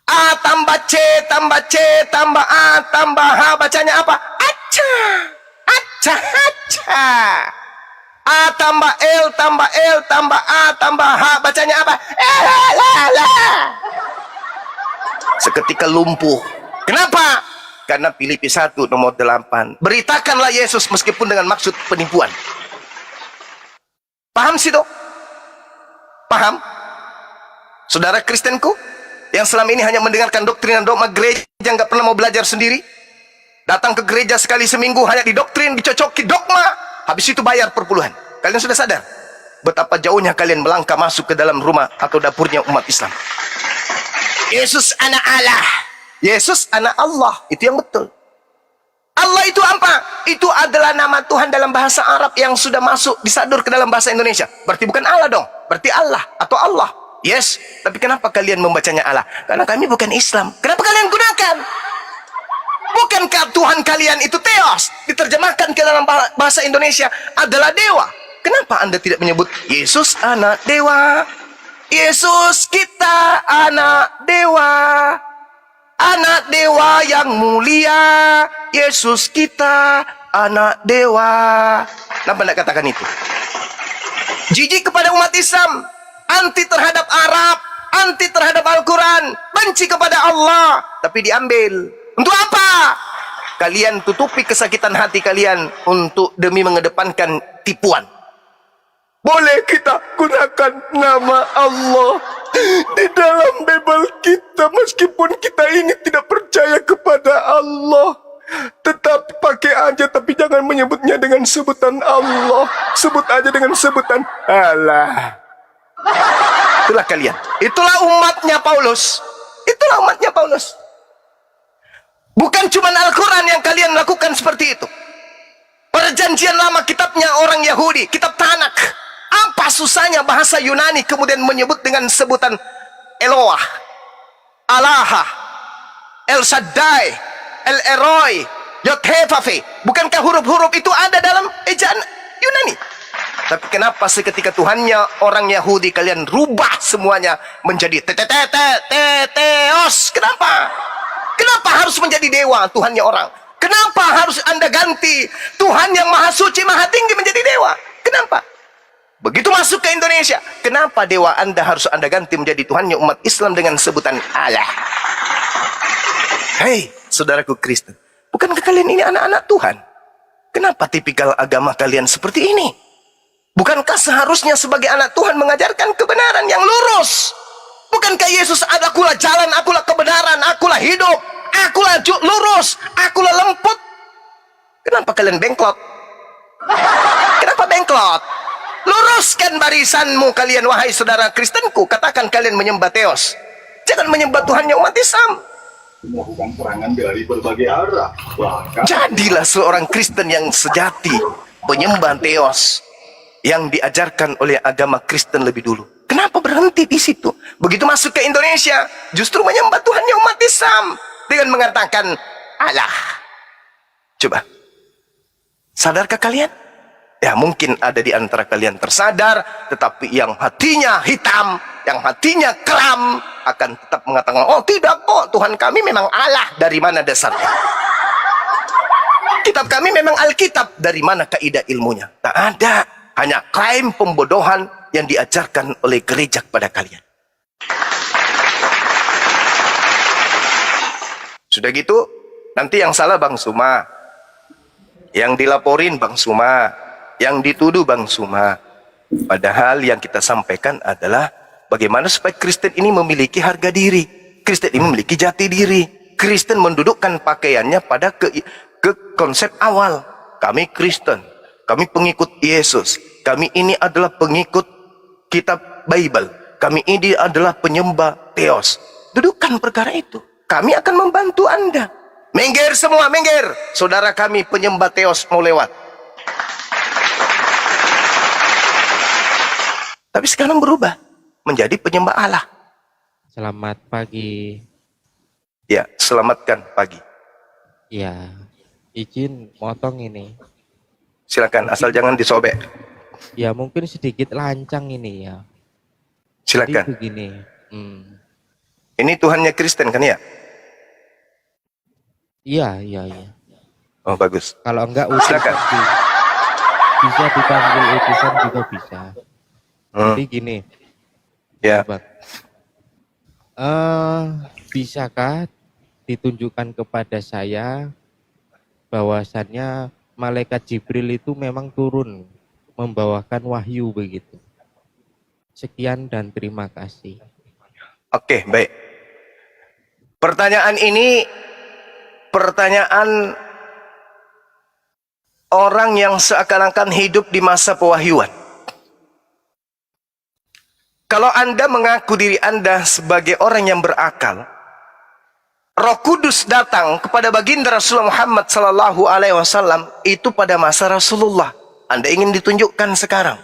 A tambah C tambah C tambah A tambah H, bacanya apa? Aca, aca, aca. A tambah L tambah L tambah A tambah H, bacanya apa? Seketika lumpuh. Kenapa? Karena Filipi 1 nomor 8. Beritakanlah Yesus meskipun dengan maksud penipuan. Paham sih toh? Paham? Saudara Kristenku yang selama ini hanya mendengarkan doktrin dan dogma gereja, nggak pernah mau belajar sendiri, datang ke gereja sekali seminggu hanya didoktrin, dicocoki dogma, habis itu bayar perpuluhan. Kalian sudah sadar betapa jauhnya kalian melangkah masuk ke dalam rumah atau dapurnya umat Islam. Yesus anak Allah, Yesus anak Allah, itu yang betul. Allah itu apa? Itu adalah nama Tuhan dalam bahasa Arab yang sudah masuk disadur ke dalam bahasa Indonesia. Berarti bukan Allah dong, berarti Allah atau Allah. Yes, tapi kenapa kalian membacanya Allah? Karena kami bukan Islam. Kenapa kalian gunakan? Bukankah Tuhan kalian itu Theos? Diterjemahkan ke dalam bahasa Indonesia adalah dewa. Kenapa Anda tidak menyebut Yesus anak dewa? Yesus kita anak dewa. Anak dewa yang mulia, Yesus kita anak dewa. Kenapa tidak katakan itu? Jijik kepada umat Islam, anti terhadap Arab, anti terhadap Al-Quran, benci kepada Allah, tapi diambil. Untuk apa? Kalian tutupi kesakitan hati kalian untuk demi mengedepankan tipuan. Boleh kita gunakan nama Allah di dalam Bible kita meskipun kita ini tidak percaya kepada Allah. Tetap pakai aja, tapi jangan menyebutnya dengan sebutan Allah. Sebut aja dengan sebutan Allah. Itulah kalian. Itulah umatnya Paulus. Itulah umatnya Paulus. Bukan cuma Al-Quran yang kalian lakukan seperti itu. Perjanjian lama kitabnya orang Yahudi, kitab Tanakh. Apa susahnya bahasa Yunani kemudian menyebut dengan sebutan Eloah, Alaha, El Shaddai, El Eroi, Yod-Heh-Vav-He. Bukankah huruf-huruf itu ada dalam ejaan Yunani? Tapi kenapa seketika Tuhannya orang Yahudi kalian rubah semuanya menjadi Theos? Kenapa? Kenapa harus menjadi dewa Tuhannya orang? Kenapa harus Anda ganti Tuhan yang maha suci, maha tinggi menjadi dewa? Kenapa? Begitu masuk ke Indonesia, kenapa dewa Anda harus Anda ganti menjadi Tuhannya umat Islam dengan sebutan Allah? Hei, saudaraku Kristen, bukankah kalian ini anak-anak Tuhan? Kenapa tipikal agama kalian seperti ini? Bukankah seharusnya sebagai anak Tuhan mengajarkan kebenaran yang lurus? Bukankah Yesus akulah jalan, akulah kebenaran, akulah hidup, akulah lurus, akulah lemput? Kenapa Kenapa kalian bengklot? Kenapa bengklot? Luruskan barisanmu kalian, wahai saudara Kristenku. Katakan kalian menyembah Theos. Jangan menyembah Tuhannya umat Islam. Melakukan serangan dari berbagai arah. Bahkan Jadilah seorang Kristen yang sejati, penyembah Theos yang diajarkan oleh agama Kristen lebih dulu. Kenapa berhenti di situ? Begitu masuk ke Indonesia, justru menyembah Tuhannya umat Islam dengan mengatakan Allah. Coba, sadarkah kalian? Ya, mungkin ada di antara kalian tersadar, tetapi yang hatinya hitam, yang hatinya kelam, akan tetap mengatakan, oh tidak kok, Tuhan kami memang Allah. Dari mana dasarnya? Kitab kami memang Alkitab. Dari mana kaidah ilmunya? Tak ada. Hanya klaim pembodohan yang diajarkan oleh gereja kepada kalian. Sudah gitu, nanti yang salah Bang Suma, yang dilaporin Bang Suma, yang dituduh Bang Suma. Padahal yang kita sampaikan adalah bagaimana supaya Kristen ini memiliki harga diri, Kristen ini memiliki jati diri. Kristen mendudukkan pakaiannya pada ke konsep awal. Kami Kristen, kami pengikut Yesus, kami ini adalah pengikut kitab Bible, kami ini adalah penyembah Theos. Dudukkan perkara itu, kami akan membantu Anda. Minggir semua, minggir. Saudara kami penyembah Theos mau lewat. Tapi sekarang berubah menjadi penyembah Allah. Selamat pagi. Ya, selamatkan pagi. Ya, izin motong ini. Silakan, asal jangan disobek. Ya, mungkin sedikit lancang ini ya. Silakan. Jadi begini. Ini Tuhannya Kristen kan ya? Iya. Oh, bagus. Kalau enggak utusan Silakan. bisa dipanggil utusan juga bisa. Jadi gini. Ya. Bang. Bisakah ditunjukkan kepada saya bahwasannya malaikat Jibril itu memang turun membawakan wahyu begitu. Sekian dan terima kasih. Oke, baik. Pertanyaan ini pertanyaan orang yang seakan-akan hidup di masa pewahyuan. Kalau Anda mengaku diri Anda sebagai orang yang berakal, Roh Kudus datang kepada baginda Rasulullah Muhammad sallallahu alaihi wasallam itu pada masa Rasulullah. Anda ingin ditunjukkan sekarang.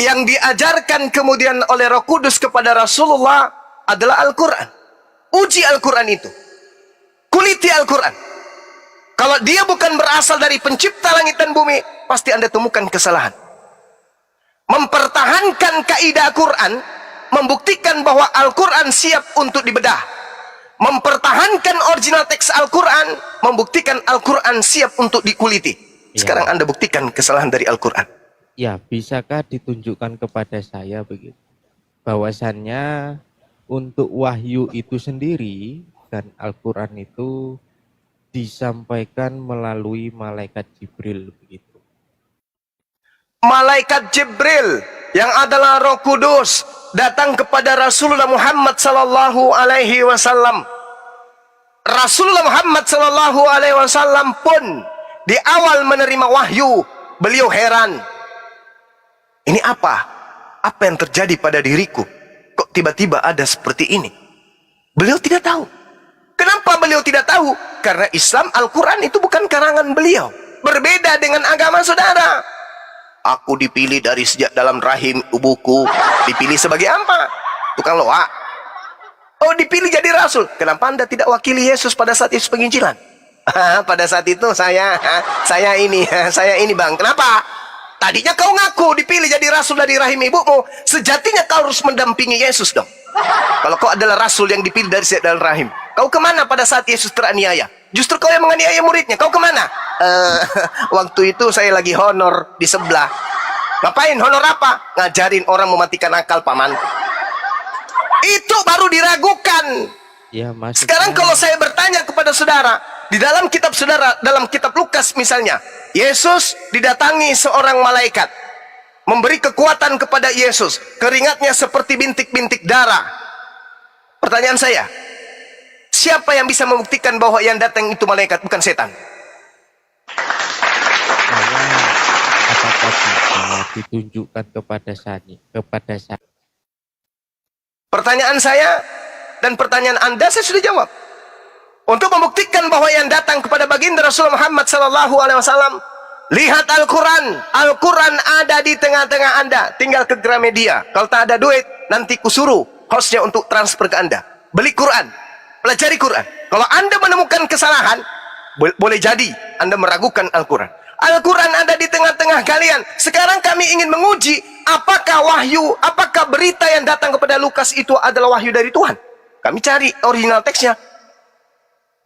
Yang diajarkan kemudian oleh Roh Kudus kepada Rasulullah adalah Al-Quran. Uji Al-Quran itu. Kuliti Al-Quran. Kalau dia bukan berasal dari pencipta langit dan bumi, pasti Anda temukan kesalahan. Mempertahankan kaidah Al-Quran, membuktikan bahwa Al-Quran siap untuk dibedah. Mempertahankan original teks Al-Quran, membuktikan Al-Quran siap untuk dikuliti. Sekarang Anda buktikan kesalahan dari Al-Quran. Ya, bisakah ditunjukkan kepada saya begitu? Bahwasannya untuk wahyu itu sendiri dan Al-Quran itu disampaikan melalui malaikat Jibril begitu. Malaikat Jibril yang adalah Roh Kudus datang kepada Rasulullah Muhammad sallallahu alaihi wasallam. Rasulullah Muhammad sallallahu alaihi wasallam pun di awal menerima wahyu, beliau heran. Ini apa? Apa yang terjadi pada diriku? Kok tiba-tiba ada seperti ini? Beliau tidak tahu. Kenapa beliau tidak tahu? Karena Islam Al-Quran itu bukan karangan beliau. Berbeda dengan agama saudara. Aku dipilih dari sejak dalam rahim ibuku. Dipilih sebagai apa? Tukang loak. Oh, dipilih jadi rasul. Kenapa Anda tidak wakili Yesus pada saat Yesus penginjilan? Pada saat itu saya ini bang. Kenapa? Tadinya kau ngaku dipilih jadi rasul dari rahim ibumu. Sejatinya kau harus mendampingi Yesus dong. Kalau kau adalah rasul yang dipilih dari sejak dalam rahim, kau kemana pada saat Yesus teraniaya? Justru kau yang menganiaya muridnya. Kau kemana? Waktu itu saya lagi honor di sebelah. Ngapain? Honor apa? Ngajarin orang mematikan akal, paman. Itu baru diragukan. Ya, maksudnya... Sekarang kalau saya bertanya kepada saudara, di dalam kitab saudara, dalam kitab Lukas misalnya, Yesus didatangi seorang malaikat, memberi kekuatan kepada Yesus, keringatnya seperti bintik-bintik darah. Pertanyaan saya, siapa yang bisa membuktikan bahwa yang datang itu malaikat bukan setan? apakah bisa ditunjukkan kepada saya? Pertanyaan saya dan pertanyaan Anda saya sudah jawab. Untuk membuktikan bahwa yang datang kepada baginda Rasulullah Muhammad SAW, lihat Al-Quran. Al-Quran ada di tengah-tengah Anda. Tinggal ke Gramedia. Kalau tak ada duit, nanti kusuruh hostnya untuk transfer ke Anda. Beli Quran, pelajari Quran. Kalau Anda menemukan kesalahan, boleh jadi Anda meragukan Al-Quran. Al-Quran ada di tengah-tengah kalian. Sekarang kami ingin menguji apakah wahyu, apakah berita yang datang kepada Lukas itu adalah wahyu dari Tuhan. Kami cari original teksnya.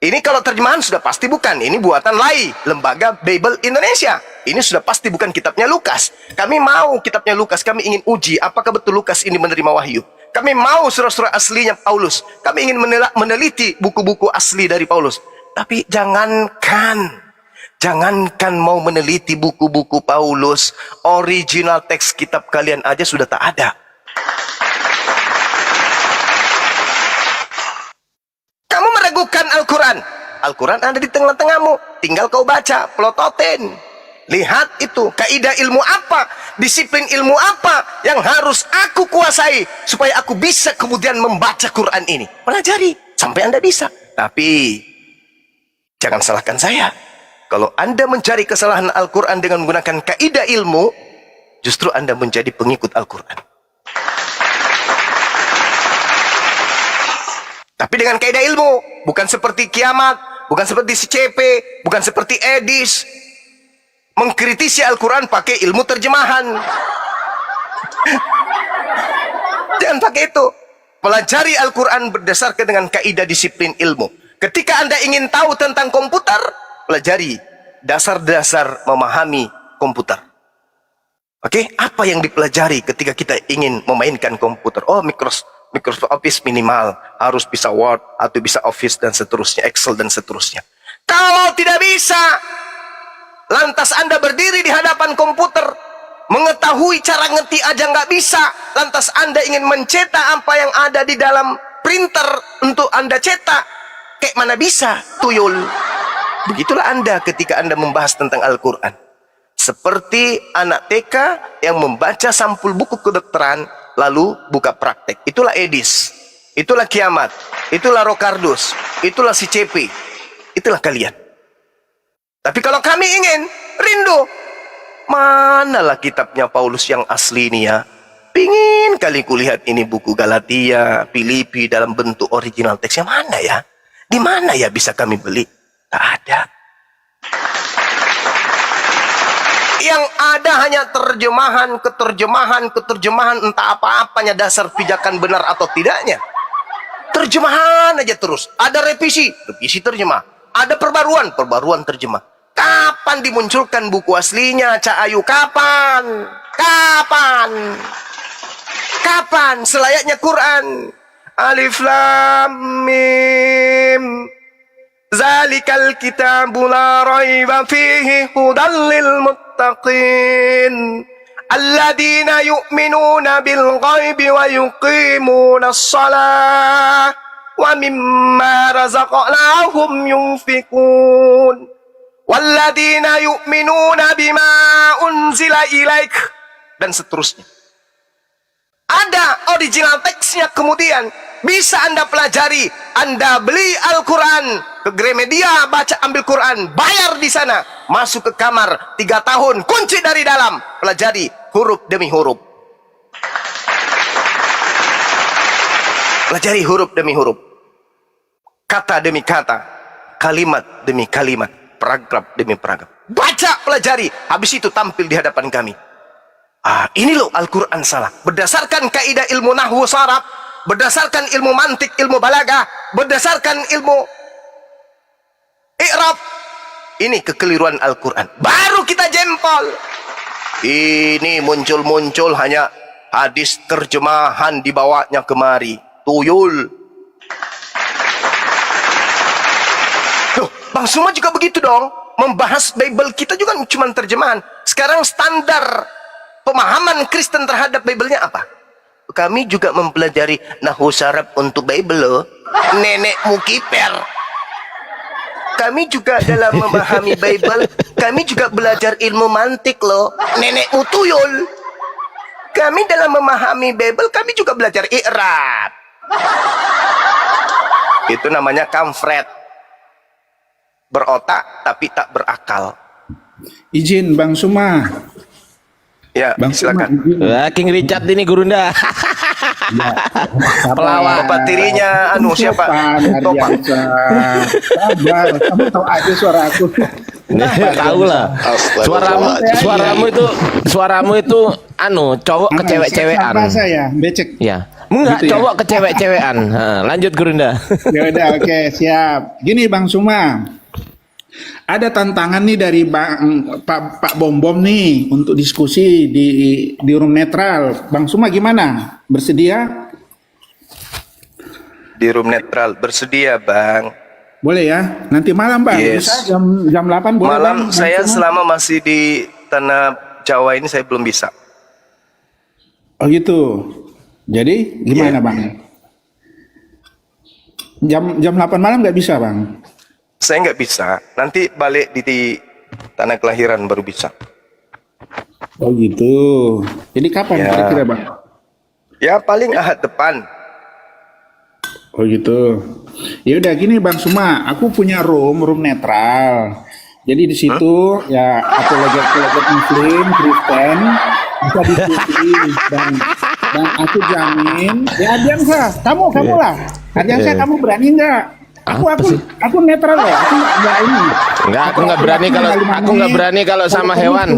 Ini kalau terjemahan sudah pasti bukan. Ini buatan LAI, Lembaga Bible Indonesia. Ini sudah pasti bukan kitabnya Lukas. Kami mau kitabnya Lukas. Kami ingin uji apakah betul Lukas ini menerima wahyu. Kami mau surah-surah aslinya Paulus. Kami ingin meneliti buku-buku asli dari Paulus. Tapi jangankan mau meneliti buku-buku Paulus, original teks kitab kalian aja sudah tak ada. Kamu meragukan Al-Quran. Al-Quran ada di tengah-tengahmu. Tinggal kau baca, pelototin. Lihat itu, kaidah ilmu apa, disiplin ilmu apa yang harus aku kuasai supaya aku bisa kemudian membaca Quran ini. Pelajari sampai Anda bisa. Tapi jangan salahkan saya. Kalau Anda mencari kesalahan Al-Quran dengan menggunakan kaidah ilmu, justru Anda menjadi pengikut Al-Quran. Tapi dengan kaidah ilmu, bukan seperti kiamat, bukan seperti si CP, bukan seperti Edis, mengkritisi Al-Quran pakai ilmu terjemahan. Jangan pakai itu. Pelajari Al-Quran berdasarkan dengan kaidah disiplin ilmu. Ketika Anda ingin tahu tentang komputer, pelajari dasar-dasar memahami komputer. Oke, apa yang dipelajari ketika kita ingin memainkan komputer? Oh, Microsoft Office minimal harus bisa Word atau bisa Office dan seterusnya, Excel dan seterusnya. Kalau tidak bisa, lantas Anda berdiri di hadapan komputer, mengetahui cara ngetik aja nggak bisa, lantas Anda ingin mencetak apa yang ada di dalam printer untuk Anda cetak, kayak mana bisa, tuyul. Begitulah Anda ketika Anda membahas tentang Al-Quran. Seperti anak TK yang membaca sampul buku kedokteran, lalu buka praktek. Itulah Edis, itulah kiamat, itulah Rokardus, itulah si CP, itulah kalian. Tapi kalau kami ingin rindu, manalah kitabnya Paulus yang asli ini ya. Pingin kali kulihat ini buku Galatia, Filipi dalam bentuk original teksnya mana ya? Di mana ya bisa kami beli? Tak ada. Yang ada hanya keterjemahan, entah apa-apanya dasar pijakan benar atau tidaknya. Terjemahan aja terus. Ada revisi terjemah. Ada perbaruan terjemah. Kapan dimunculkan buku aslinya, Cak Ayu? Kapan? Selayaknya Quran. Alif Lam Mim. Zalikal kitabu la raiba fihi hudal lil muttaqin alladzina yu'minuna bil ghaibi wa yuqimuna as-salah wa mimma razaqnahum yunfikun walladzina yu'minuna bima unzila ilaik dan seterusnya. Ada original teksnya, kemudian bisa Anda pelajari. Anda beli Al-Quran ke Gramedia, baca, ambil Quran, bayar di sana, masuk ke kamar 3 tahun, kunci dari dalam, pelajari huruf demi huruf. Pelajari huruf demi huruf, kata demi kata, kalimat demi kalimat, paragraf demi paragraf. Baca, pelajari, habis itu tampil di hadapan kami. Ini loh Al-Quran salah. Berdasarkan kaidah ilmu nahwu saraf, berdasarkan ilmu mantik, ilmu balagah, berdasarkan ilmu i'rab. Ini kekeliruan Al-Quran. Baru kita jempol. Ini muncul-muncul hanya hadis terjemahan dibawanya kemari. Tuyul. Loh, Bang Suma juga begitu dong. Membahas Bible kita juga cuma terjemahan. Sekarang standar pemahaman Kristen terhadap Bible-nya apa? Kami juga mempelajari nahwu saraf untuk Bible loh. Nenekmu kiper. kami juga dalam memahami Bible, kami juga belajar ilmu mantik loh. Nenekmu tuyul. Kami dalam memahami Bible, kami juga belajar i'rab. Itu namanya kamfret. Berotak tapi tak berakal. Izin Bang Suma. Ya, Bang silakan. Wah, King Richard ini Gurunda. Pelawak obat tirinya siapa? Topak. Sabar, kamu tahu aja suara aku. Tahu lah. Suaramu itu cowok ke cewek-cewekan. Bahasa ya, becek. Ya. Enggak, Gitu ya? cowok ke cewek-cewekan. Lanjut Gurunda. Ya udah, oke, siap. Gini Bang Suma. Ada tantangan nih dari Pak Bom Bom nih untuk diskusi di room netral. Bang Suma gimana? Bersedia? Di room netral bersedia, Bang. Boleh ya? Nanti malam, Bang. Yes. Bisa jam 8 boleh. Malam Bang? saya Suma? selama masih di tanah Jawa ini saya belum bisa. Oh gitu. Jadi gimana, Bang? Jam 8 malam nggak bisa, Bang? Saya nggak bisa. Nanti balik di tanah kelahiran baru bisa. Oh gitu. Jadi kapan Ya. kira-kira, Bang? Ya paling Ahad depan. Oh gitu. Ya udah gini Bang Suma, aku punya room netral. Jadi di situ ya apologet Muslim, Kristen bisa diskusi dan aku jamin ya Ardiansa, kamu lah. Ardiansa kamu berani nggak? Aku netral loh. Aku nggak ini. Enggak, aku nggak berani kalau sama hewan.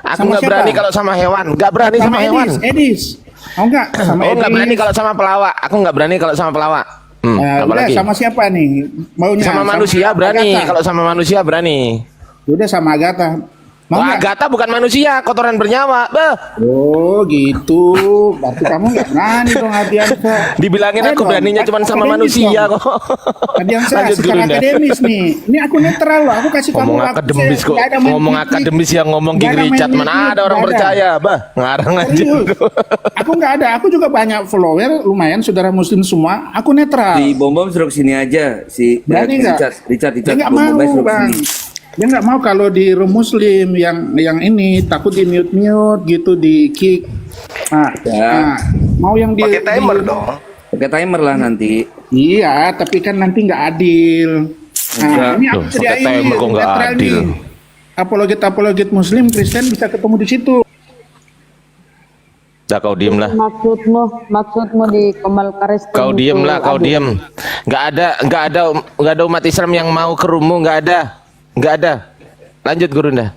Aku nggak berani kalau sama hewan. Nggak berani sama hewan. Edis. Oh enggak sama Oh, nggak Edis. berani kalau sama pelawak. Aku nggak berani kalau sama pelawak. Udah Apalagi sama siapa nih? Maunya sama manusia berani. Agatha. Kalau sama manusia berani. Udah sama Agatha. Mau Wah, nggak? Agatha bukan manusia, kotoran bernyawa. Beh. Oh gitu. Berarti kamu nggak berani dong Ardiansa. Dibilangin Ayo aku dong, beraninya cuma sama akademis manusia dong. kok. Ardiansa Lanjut secara Gurunda. akademis nih. Ini aku netral loh. Aku kasih Ngomong kamu akademis kok. nggak ada main Ngomong kritik. akademis yang ngomong Nggak King ada main Richard. Mana kritik, ada orang nggak ada. percaya, bah. Ngarang aja. Serius. Aku nggak ada. Aku juga banyak follower, lumayan saudara Muslim semua. Aku netral. Si Bom Bom suruh kesini aja. Si Berani nggak? Richard Dia nggak Bom mau, Bom suruh Bang. kesini. Dia nggak mau kalau di room Muslim yang ini takut di mute gitu di kick. Ya. Mau yang di Pakai timer dong. Pakai timer lah nanti. Iya, tapi kan nanti nggak adil. Enggak. Ini aku Loh, pakai sediain timer kok nggak netral adil? nih. Apologet Muslim, Kristen bisa ketemu di situ. Dah kau diem lah. Maksudmu di Kemal Kares. Kau diem lah, kau diem. Nggak ada umat Islam yang mau ke rummu, nggak ada. Lanjut Gurunda.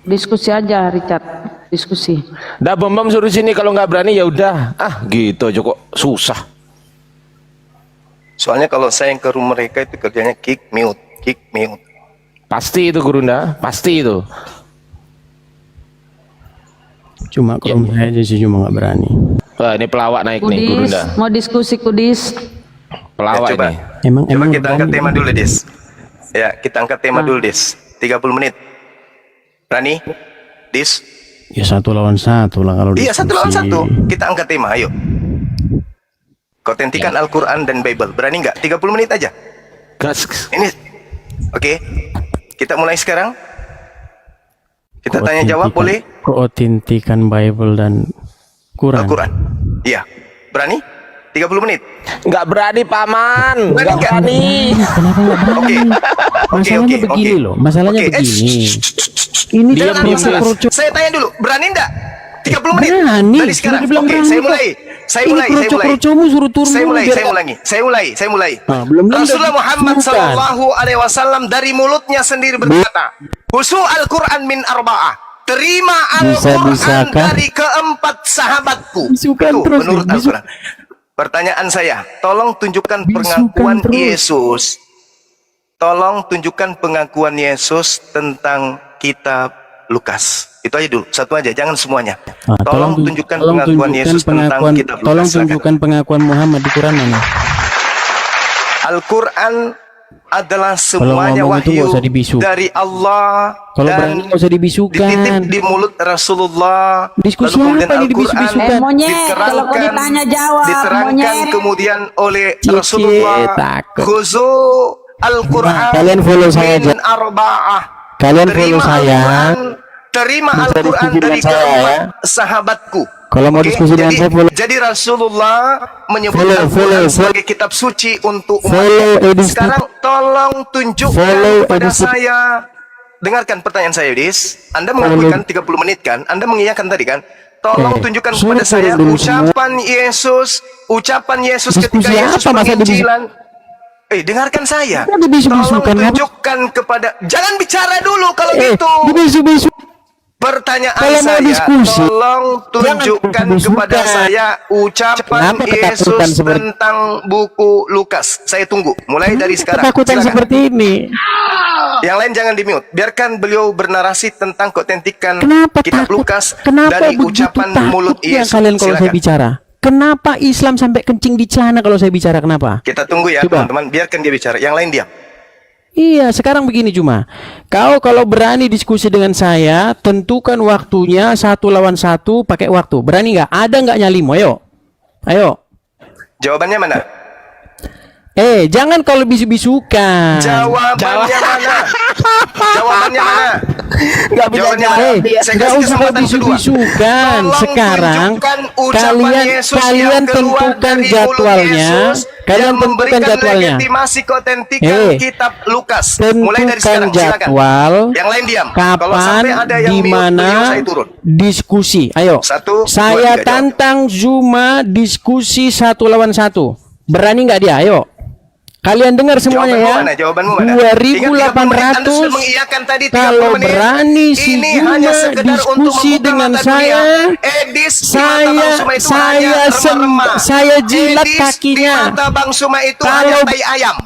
Diskusi aja Richard, diskusi. Dah Bom Bom suruh sini, kalau nggak berani ya udah. Gitu aja kok susah. Soalnya kalau saya yang ke rumah mereka itu kerjanya kick mute. Pasti itu Gurunda, pasti itu. Cuma kalau saya aja sih cuma nggak berani. Wah, ini pelawak naik nih Kudis, Gurunda. mau diskusi Kudis. Pelawak Ya, coba. ini. Emang Coba kita angkat berani? tema dulu, Des. Ya, kita angkat tema dulu, Des. 30 menit. Berani? Dis? Ya 1 lawan 1 lah kalau Iya, 1 lawan diskusi. 1. Kita angkat tema, ayo. Kau tentikan Al-Quran dan Bible. Berani nggak? 30 menit aja. Gas. Ini, oke. Kita mulai sekarang. Kita tanya jawab, boleh? Keotentikan Bible dan Quran. Al-Quran. Iya. Berani? 30 menit. Nggak berani paman, Berani nggak nggak? berani. Kenapa nggak berani? Oke. Masalahnya begini loh, masalahnya Oke, begini. Ini Diam, jangan diam, bisa jelas. kerucut. Saya tanya dulu, berani enggak? 30 menit. Berani. Dari sekarang. Sudah dibilang Oke, berani saya kok. mulai. Saya Ini mulai. kerucut-kerucutmu suruh turun Saya dulu, mulai. biar- Saya mulai. Belum Rasulullah Muhammad bukan. sallallahu alaihi wasallam dari mulutnya sendiri berkata, "Husu Al-Qur'an min arba'ah." Terima Al-Qur'an Bisa-bisakah? dari keempat sahabatku. Bisukan Itu terus, menurut bisu- Al-Qur'an. Pertanyaan saya, tolong tunjukkan Bisukan pengakuan terus. Yesus. Tolong tunjukkan pengakuan Yesus tentang kitab Lukas. Itu aja dulu, satu aja, jangan semuanya. Tolong tunjukkan pengakuan Yesus tentang kitab Lukas. Tolong Silakan. tunjukkan pengakuan Muhammad di Quran mana? Al-Quran adalah semuanya ngomong itu wahyu nggak usah dibisuk. dari Allah Kalau dan berani nggak usah dibisukan. dititip di mulut Rasulullah. Diskusi Lalu kemudian apa ini Al-Quran dibisuk-bisukan? Monyet, kalau kau ditanya jawab, diterangkan monyet. kemudian oleh Cie, Rasulullah. takut. Khuzu Al-Quran Nah, kalian follow saya aja. min arba'ah. Kalian follow saya. Terima Bisa Al-Quran diskusi dari dengan saya, keempat ya. sahabatku. Kalau mau Oke, diskusi dengan saya, follow. jadi Rasulullah menyebut Follow, Al-Quran follow, sebagai kitab suci untuk Follow umat. edisi. Sekarang tolong tunjukkan Follow kepada edisi. saya. Dengarkan pertanyaan saya, Yudis. Anda mengabulkan 30 menit kan? Anda mengiyakan tadi kan? Tolong tunjukkan Suruh kepada saya turun dulu semua. ucapan Yesus ketika Diskusi Yesus apa masa penginjilan. Dengarkan saya. Kan dibisu-bisukan, Tolong apa? tunjukkan kepada. Jangan bicara dulu kalau gitu. Dibisu-bisu. Pertanyaan Kalau mau saya, diskusi, tolong tunjukkan jangan kepada saya ucapan Kenapa Yesus ketakutan seperti- tentang buku Lukas. Saya tunggu, mulai dari sekarang. Ketakutan Silakan. seperti ini. Yang lain jangan di-mute. Biarkan beliau bernarasi tentang keotentikan Kenapa kitab takut? Lukas Kenapa dari begitu ucapan mulut takutnya Yesus. kalian kalau saya Silakan. bicara? Kenapa Islam sampai kencing di celana kalau saya bicara? Kenapa? Kita tunggu ya, Coba. teman-teman. Biarkan dia bicara. Yang lain diam. Iya, sekarang begini cuma. Kau kalau berani diskusi dengan saya, tentukan waktunya 1 lawan 1 pakai waktu. Berani nggak? Ada nggak nyalimu? Ayo. Ayo. Jawabannya mana? Jangan kalau bisu-bisukan. Jawabannya mana? Jawabannya mana? Nggak bisa Jawabannya jawab mana? dia. Saya Nggak kasih usah kesempatan kedua. bisu-bisukan. Tolong Sekarang tunjukkan ucapan Yesus kalian yang keluar tentukan dari mulut jadwalnya. Yesus Kalian yang tentukan memberikan jadwalnya. legitimasi keotentikan kitab Lukas. Mulai dari Tentukan sekarang, silakan. jadwal. Yang lain diam. Kalau Kapan, sampai ada yang di mute, mana beliau saya turun. diskusi. Ayo. 1, 2, Saya 3, jawab. tantang Zuma diskusi 1 lawan 1. Berani nggak dia? Ayo. Kalian dengar semuanya Jawabanmu ya. mana? 2.800. Anda sudah mengiyakan tadi 30 Kalau menit. berani si Ini Zuma hanya sekedar untuk diskusi membuka dengan mata saya, dunia. Edis di mata Bang Suma itu hanya remah-remah. saya jilat Edis kakinya. di mata Bang Suma itu Kalau- hanya tai ayam.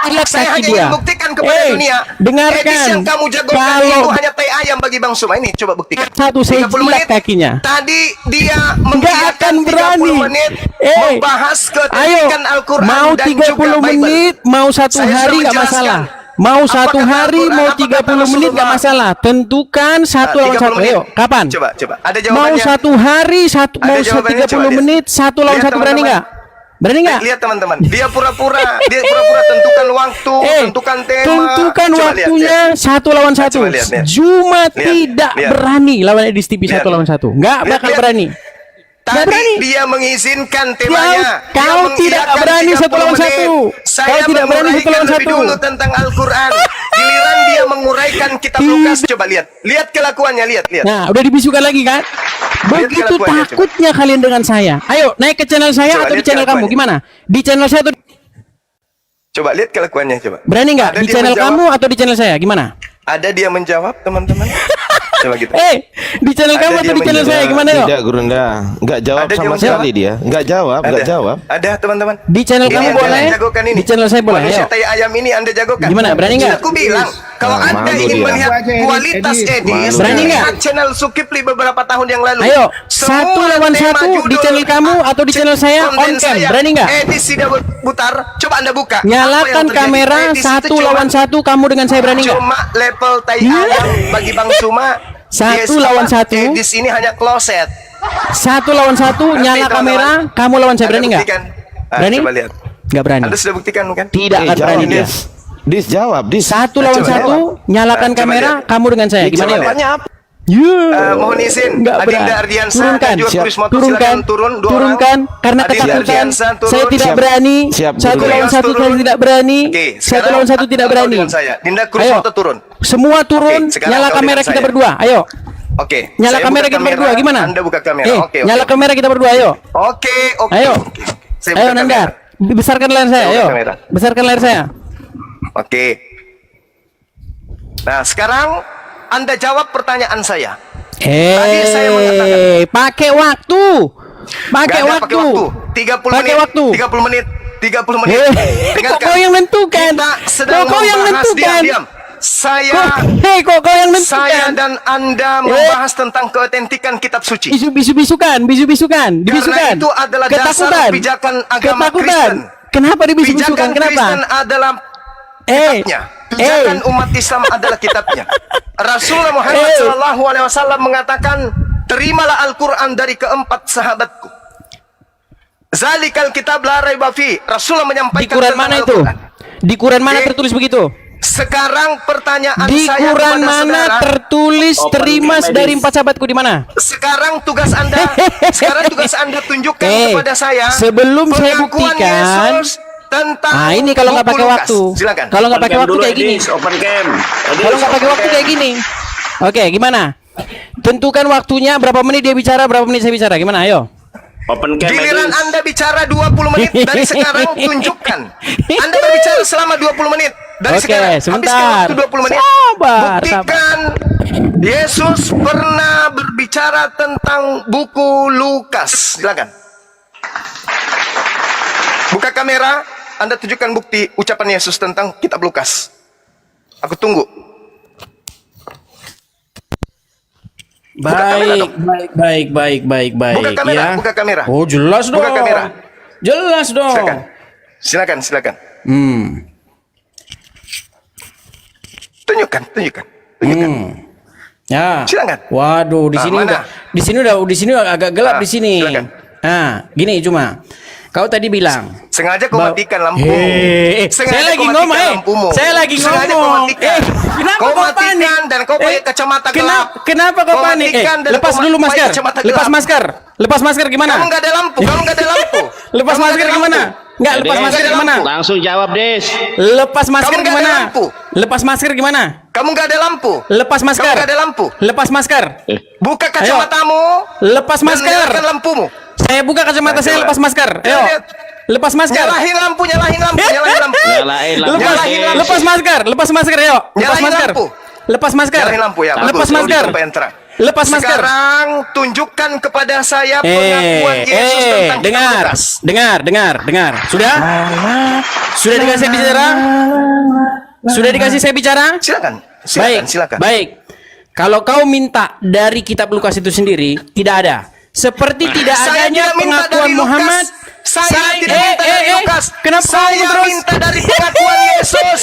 Jilat Saya kaki hanya dia. ingin buktikan kepada dunia. Dengarkan. Edis yang kamu jagokan Kalau- itu hanya tai ayam bagi Bang Suma. Ini coba buktikan. Satu, saya 30 jilat menit. kakinya. Tadi dia Nggak mengiyakan akan berani. 30 menit membahas Ayo, keotentikan Al-Quran mau dan 30 juga Bible. menit, mau 1 Saya hari sudah nggak masalah. menjelaskan. Mau Apa 1 kata hari, Al-Quran, mau apa 30 kata menit nggak Rasulullah? masalah. Tentukan 1 lawan 30 1. menit. Ayo, kapan? Coba. Ada Mau jawabannya. 1 hari, mau Ada jawabannya, 30 coba lihat. menit, 1 lawan Lihat, 1 berani teman-teman. nggak? Berani nggak? Lihat teman-teman, dia pura-pura tentukan waktu, tentukan tema. Tentukan Coba waktunya lihat. 1 lawan 1. Coba lihat. Zuma Lihat, tidak lihat. berani lawan Edis TV 1 Lihat. lawan 1. Nggak Lihat, bakal lihat. berani. Nggak Tadi berani. dia mengizinkan temanya. Kau tidak mengiyakan berani 30 1 lawan menit. 1. Saya Kau tidak berani 1 lawan lebih 1. dulu tentang Al-Quran. Giliran dia menguraikan kitab Lukas. Coba lihat. Lihat kelakuannya, lihat. Nah, udah dibisukan lagi kan? Begitu kelakuannya, takutnya kalian dengan saya. Ayo, naik ke channel saya Coba atau di lihat channel kamu? kelakuannya. Gimana? Di channel saya atau Coba lihat kelakuannya, coba. berani nggak? Ada Di dia channel menjawab. kamu atau di channel saya? Gimana? Ada dia menjawab, teman-teman. Coba gitu. Di channel Ada kamu dia atau di channel saya? menjawab. Gimana yuk? Tidak, Gurunda. Nggak jawab Ada dia sama menjawab. sekali dia. Nggak jawab. Ada teman-teman. Di channel Ini kamu Anda boleh? yang jagokan ini. Di channel saya boleh. Manusia Ayo. tai ayam ini Anda jagokan. Gimana, berani nggak? Aku bilang, kalau Ah, Anda malu ingin dia. melihat Malu aja, kualitas Edis. Edis, Berani nggak? lihat channel Sukipli beberapa tahun yang lalu. Ayo, Semua 1 lawan tema 1 di judul channel kamu atau di channel saya konten on cam. saya, Berani nggak? Edis tidak berputar. Coba Anda buka. Apa Nyalakan yang terjadi? kamera Edis itu 1 cuma- lawan 1 kamu dengan saya berani nggak? Cuma level tai ayam bagi Bang Suma. 1 Yes, lawan apa? 1. Edis ini hanya kloset. 1 lawan 1 nyala teman-teman. kamera, kamu lawan saya Anda berani nggak? buktikan. Berani? Coba lihat. Nggak berani. Anda sudah buktikan bukan? Tidak akan berani dia. Dis jawab. Dis. 1 lawan Coba 1 jawab. nyalakan Coba kamera, lihat. kamu dengan saya. Gimana yuk? Jawabannya apa? Mohon izin, Nggak Adinda berani. Ardiansa Turunkan. dan juga Siap. Chris Moto Turunkan, silakan turun dua turunkan orang. karena Adinda ketakutan. Ardiansa turun. Saya tidak Siap. berani. Siap, 1 turun. lawan 1 Turun. saya tidak berani. Oke, 1 sekarang lawan 1 tidak atau berani. dengan saya. Dinda Chris Ayo. Moto turun. Semua turun, Oke, sekarang nyala kau kamera dengan kita saya. berdua. Ayo. Oke. Nyala saya kamera buka kita berdua gimana? Anda buka kamera. Oke. Nyala kamera kita berdua, ayo. Oke. Ayo. Oke. Saya Ayo buka Nandar. kamera. Besarkan layar saya, Saya buka ayo. kamera. Besarkan layar saya. Oke. Nah, sekarang Anda jawab pertanyaan saya. Tadi saya mengatakan Pakai waktu. Pakai Nggak ada waktu. 30 Pakai menit. waktu. 30 menit. 30 menit. Kok Dengarkan. kau yang nentukan? Kita sedang Kok kau yang membahas. nentukan? Diam. Saya Kok kau yang nentukan? Saya dan Anda membahas tentang keotentikan kitab suci. Bisu-bisukan, Karena bisu-bisukan, dibisukan. itu adalah dasar pijakan agama Kristen. Kenapa dibisukan? Pijakan Kenapa? Kristen adalah kitabnya. Pijakan umat Islam adalah kitabnya. Rasulullah Muhammad SAW mengatakan, terimalah Al-Quran dari keempat sahabatku. Zalikal kitab la raiba fi. Rasulullah menyampaikan Di Quran tentang mana itu? Al-Quran. Di Quran mana tertulis begitu? Sekarang pertanyaan Di saya Quran kepada mana saudara, tertulis terima dari 4 sahabatku di mana? sekarang tugas Anda tunjukkan kepada saya Sebelum saya pengakuan buktikan. Yesus tentang Ini kalau nggak buku pakai Lukas. waktu. Silakan. Kalau nggak pakai waktu kayak gini. Open cam. Kalau nggak pakai waktu kayak gini. Oke, gimana? Tentukan waktunya berapa menit dia bicara, berapa menit saya bicara. Gimana? Ayo. Open cam. Giliran Anda bicara 20 menit dari sekarang, tunjukkan. Anda berbicara selama 20 menit dari Oke, sekarang. sebentar. Habiskan waktu 20 menit. Sabar, Buktikan Yesus pernah berbicara tentang buku Lukas. Silakan. Buka kamera, Anda tunjukkan bukti ucapan Yesus tentang kitab Lukas. Aku tunggu. Baik. Buka kamera, Ya. buka kamera. Oh, jelas dong. Buka kamera. Jelas dong. Silakan. Tunjukkan. Ya. Silakan. Waduh, di Mana? sini udah agak gelap di sini. Silakan. Gini cuma. Kau tadi bilang Sengaja kau matikan lampu. saya lagi ngomong, saya lagi ngomong. Kenapa kau kau matikan panik? dan kau pakai kacamata gelap. Kenapa kau panik? matikan dan Lepas kau dulu pakai masker. kacamata Lepas gelap. masker. Lepas masker gimana? Kamu nggak ada lampu. Lepas Kamu masker nggak ada gimana? lampu. Enggak, lepas Des, masker nggak ada gimana? lampu. Langsung jawab, Des. Lepas masker Kamu nggak ada gimana? lampu. Lepas masker gimana? Kamu nggak ada lampu. Lepas masker. Kamu nggak ada lampu. Lepas masker. Buka kacamatamu. Lepas dan masker. nyalakan lampumu. Saya buka kacamata, saya lepas masker. Ayo. Lihat. Lepas masker. Nyalahin lampu. Nyalain lampu. Lepas masker, lepas masker, ayo. Lepas Nyalahin masker. lampu. Lepas masker. Nyalahin lampu ya. Lepas bagus. masker. Di tempat yang terang. Lepas masker. Sekarang tunjukkan kepada saya pengakuan Yesus tentang dengar, Lukas. dengar. Sudah? Sudah dikasih saya bicara? Sudah dikasih saya bicara? Silakan. Baik. Kalau kau minta dari kitab Lukas itu sendiri, tidak ada. Seperti tidak Saya adanya tidak minta pengakuan dari Lukas. Muhammad. Saya tidak minta dari Lukas. Kenapa kau ngomong Saya terus? minta dari pengakuan Yesus.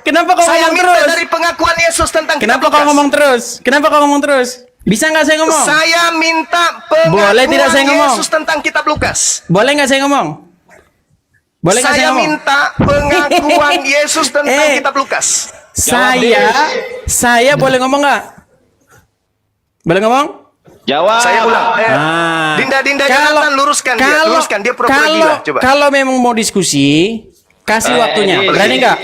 Kenapa kau Saya ngomong minta terus? dari pengakuan Yesus tentang Kenapa kitab kau Lukas. ngomong terus? Kenapa kau ngomong terus? Bisa nggak saya ngomong? Saya minta pengakuan Boleh tidak saya ngomong? Yesus tentang kitab Lukas. Boleh nggak saya ngomong? Boleh nggak saya Saya ngomong? minta pengakuan Yesus tentang kitab Lukas. Saya boleh ngomong nggak? Boleh ngomong? Jawab. Saya ulang. Dinda Jonathan luruskan dia pura-pura gila. Coba. Kalau memang mau diskusi, kasih waktunya. Berani nggak?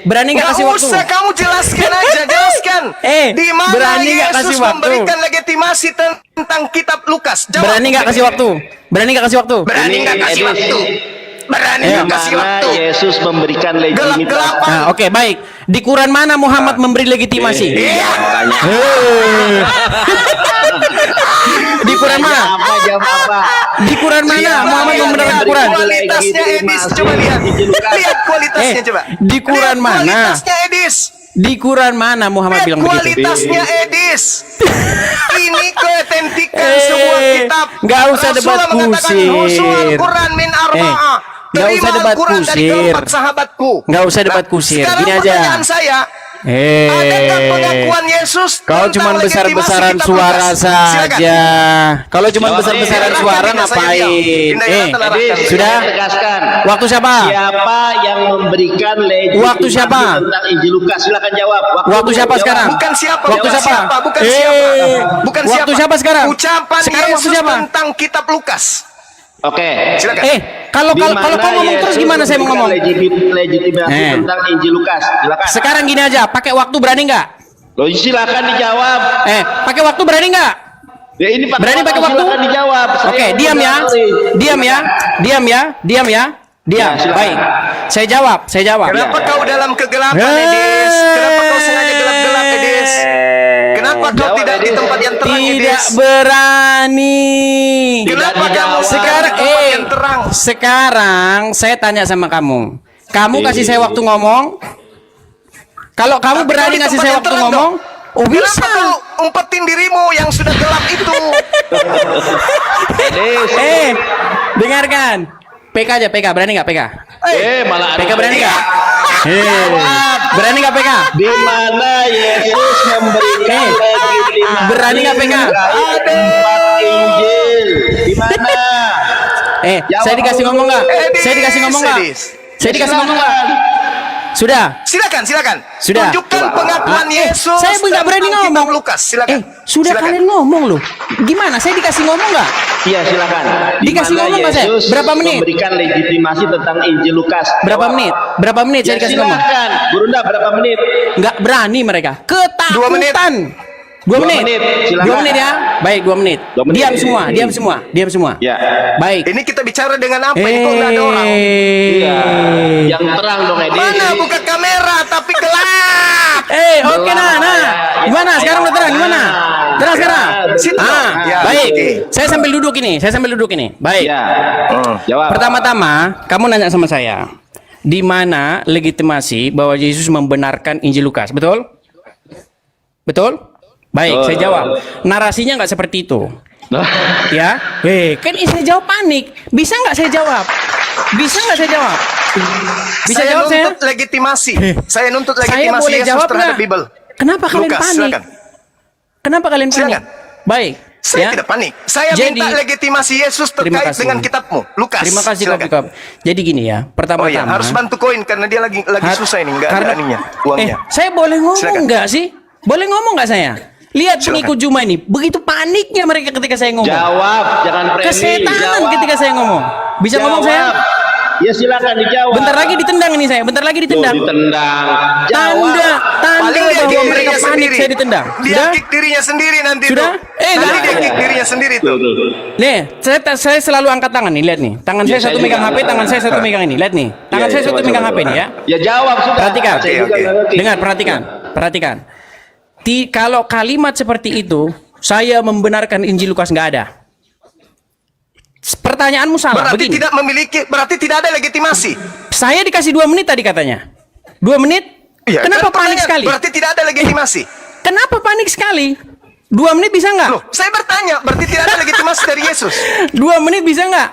Berani nggak kasih waktu? Nggak usah, kamu jelaskan aja, jelaskan. Di mana berani nggak kasih Yesus waktu? memberikan legitimasi tentang kitab Lukas? Jawab. Berani nggak kasih waktu? Berani nggak kasih waktu? Berani nggak kasih waktu? Berani nggak kasih waktu? Yesus memberikan legitimasi. Gelap-gelapan. Oke, baik. Di Quran mana Muhammad memberi legitimasi? Di Quran mana? Di Quran mana Muhammad membenarkan Quran? Kualitasnya Edis, coba lihat. Lihat kualitasnya coba. Di Quran Lihat mana? Kualitasnya Edis. Di Quran mana Muhammad Lihat bilang begitu? kualitasnya Edis. Ini keautentikan sebuah kitab. Nggak usah debat Rasulullah mengatakan, kusir. "Husul Quran min arba'ah." Nggak usah Terima debat Al-Quran dari kusir. keempat sahabatku. Nggak usah debat kusir. Sekarang Gini aja. pertanyaan saya, adakah pengakuan Yesus Kau tentang cuma legitimasi besar-besaran kitab suara Lukas? saja. Silakan. Kalau cuma besar-besaran suara ngapain? Sudah? Tegaskan. Waktu siapa? Siapa yang memberikan legitimasi Waktu siapa? tentang Injil Lukas? Silakan jawab. Waktu siapa sekarang? Bukan siapa, Waktu bukan siapa? siapa, bukan siapa. Bukan Waktu siapa sekarang? Ucapan Sekarang waktu Yesus siapa? tentang kitab Lukas. Oke. Silakan. Kalau kau ngomong terus gimana saya mau ngomong? Legitimasi tentang Injil Lukas. Silakan. Sekarang gini aja, pakai waktu berani nggak? Loh, silakan dijawab. Pakai waktu berani nggak? Ya, ini Berani pakai waktu? Silakan dijawab. Oke, diam ya. Diam. Baik. Saya jawab. Kenapa kau dalam kegelapan, Edis? Kenapa kau sengaja gelap-gelap, Edis? Kenapa kau tidak di tempat yang terang, Edis? Tidak berani. Kenapa kamu Sekarang, di tempat yang terang? Sekarang saya tanya sama kamu. Kamu kasih saya waktu ngomong. Kalau kamu Tapi berani kau di ngasih tempat saya yang waktu terang ngomong, dong. oh bisa. Kenapa kau umpetin dirimu yang sudah gelap itu? Dengarkan. PK aja, PK. Berani nggak PK? Malah PK berani nggak? Berani nggak PK? Di mana Yesus memberikan legitimasi? Berani nggak PK? Tempat Injil. Di mana? Saya dikasih ngomong nggak? Saya dikasih ngomong nggak? Saya dikasih ngomong nggak? Sudah. Silakan. Sudah. Tunjukkan pengakuan Yesus. Saya nggak berani tentang ngomong. kitab Lukas. Silakan. Sudah Silakan. kalian ngomong loh. Gimana? Saya dikasih ngomong nggak? Iya silakan. Dikasih Di mana ngomong nggak saya? Yesus Berapa menit? Memberikan legitimasi tentang Injil Lukas. Berapa Jawab. menit? Berapa menit saya Ya dikasih ngomong? silakan. Burunda berapa menit? Nggak berani mereka. Ketakutan. 2 menit. 2 2 menit. menit, silakan. 2 menit ya. Baik, 2 menit. 2 menit. Diam semua. Ya. Baik. Ini kita bicara dengan apa? Ini kok nggak ada orang? Iya. Yang terang dong Edi. Mana buka kamera tapi gelap. Oke nah. Gimana? Sekarang udah terang gimana? Terang sekarang. Situ. Ya, Baik. oke. Saya sambil duduk ini. Baik. Ya. Jawab. Pertama-tama, kamu nanya sama saya, di mana legitimasi bahwa Yesus membenarkan Injil Lukas? Betul? Betul? Baik, saya jawab. Narasinya nggak seperti itu. Ya, kan saya jawab panik. Bisa nggak saya jawab? Bisa Saya jawab saya? nuntut legitimasi. Saya nuntut Saya legitimasi boleh Yesus jawab terhadap nggak? Bible. Kenapa kalian Lukas, panik? silakan. Kenapa kalian panik? Silakan. Baik. Saya ya. tidak panik. Saya Jadi- minta legitimasi Yesus Terima terkait kasih. dengan kitabmu. Lukas. Terima kasih silakan. Kop. Jadi gini ya, Oh pertama-tama. iya, harus bantu koin karena dia lagi susah ini, nggak ada ininya, uangnya. Saya boleh ngomong Silakan. nggak sih? Boleh ngomong nggak saya? Lihat pengikut Juma ini, begitu paniknya mereka ketika saya ngomong. Jawab, jangan premium. Kesetanan Jawab. ketika saya ngomong. Bisa ngomong saya? Ya silakan dijawab. Bentar lagi ditendang ini saya. Bentar lagi ditendang. Ditendang. Tanda Paling dia bahwa kick mereka dirinya panik sendiri. saya ditendang. Dia Sudah? kick dirinya sendiri nanti Sudah? tuh. Nanti Nanti dia enggak. kick dirinya sendiri tuh. Nih, saya selalu angkat tangan nih, lihat nih. Tangan Ya, saya satu saya megang juga HP, tangan saya satu megang ini. Lihat nih. Tangan saya satu megang HP nih ya. Ya jawab sudah. Perhatikan. Saya juga Oke. nggak ngerti. Dengar, perhatikan. Kalau kalimat seperti itu, saya membenarkan Injil Lukas nggak ada. Pertanyaanmu salah. Berarti Begini, berarti tidak ada legitimasi. saya dikasih 2 menit tadi katanya. 2 menit? Iya, Kenapa kan panik pertanyaan, sekali? Berarti tidak ada legitimasi. Kenapa panik sekali? 2 menit bisa nggak? Loh, saya bertanya, berarti tidak ada legitimasi dari Yesus. 2 menit bisa nggak?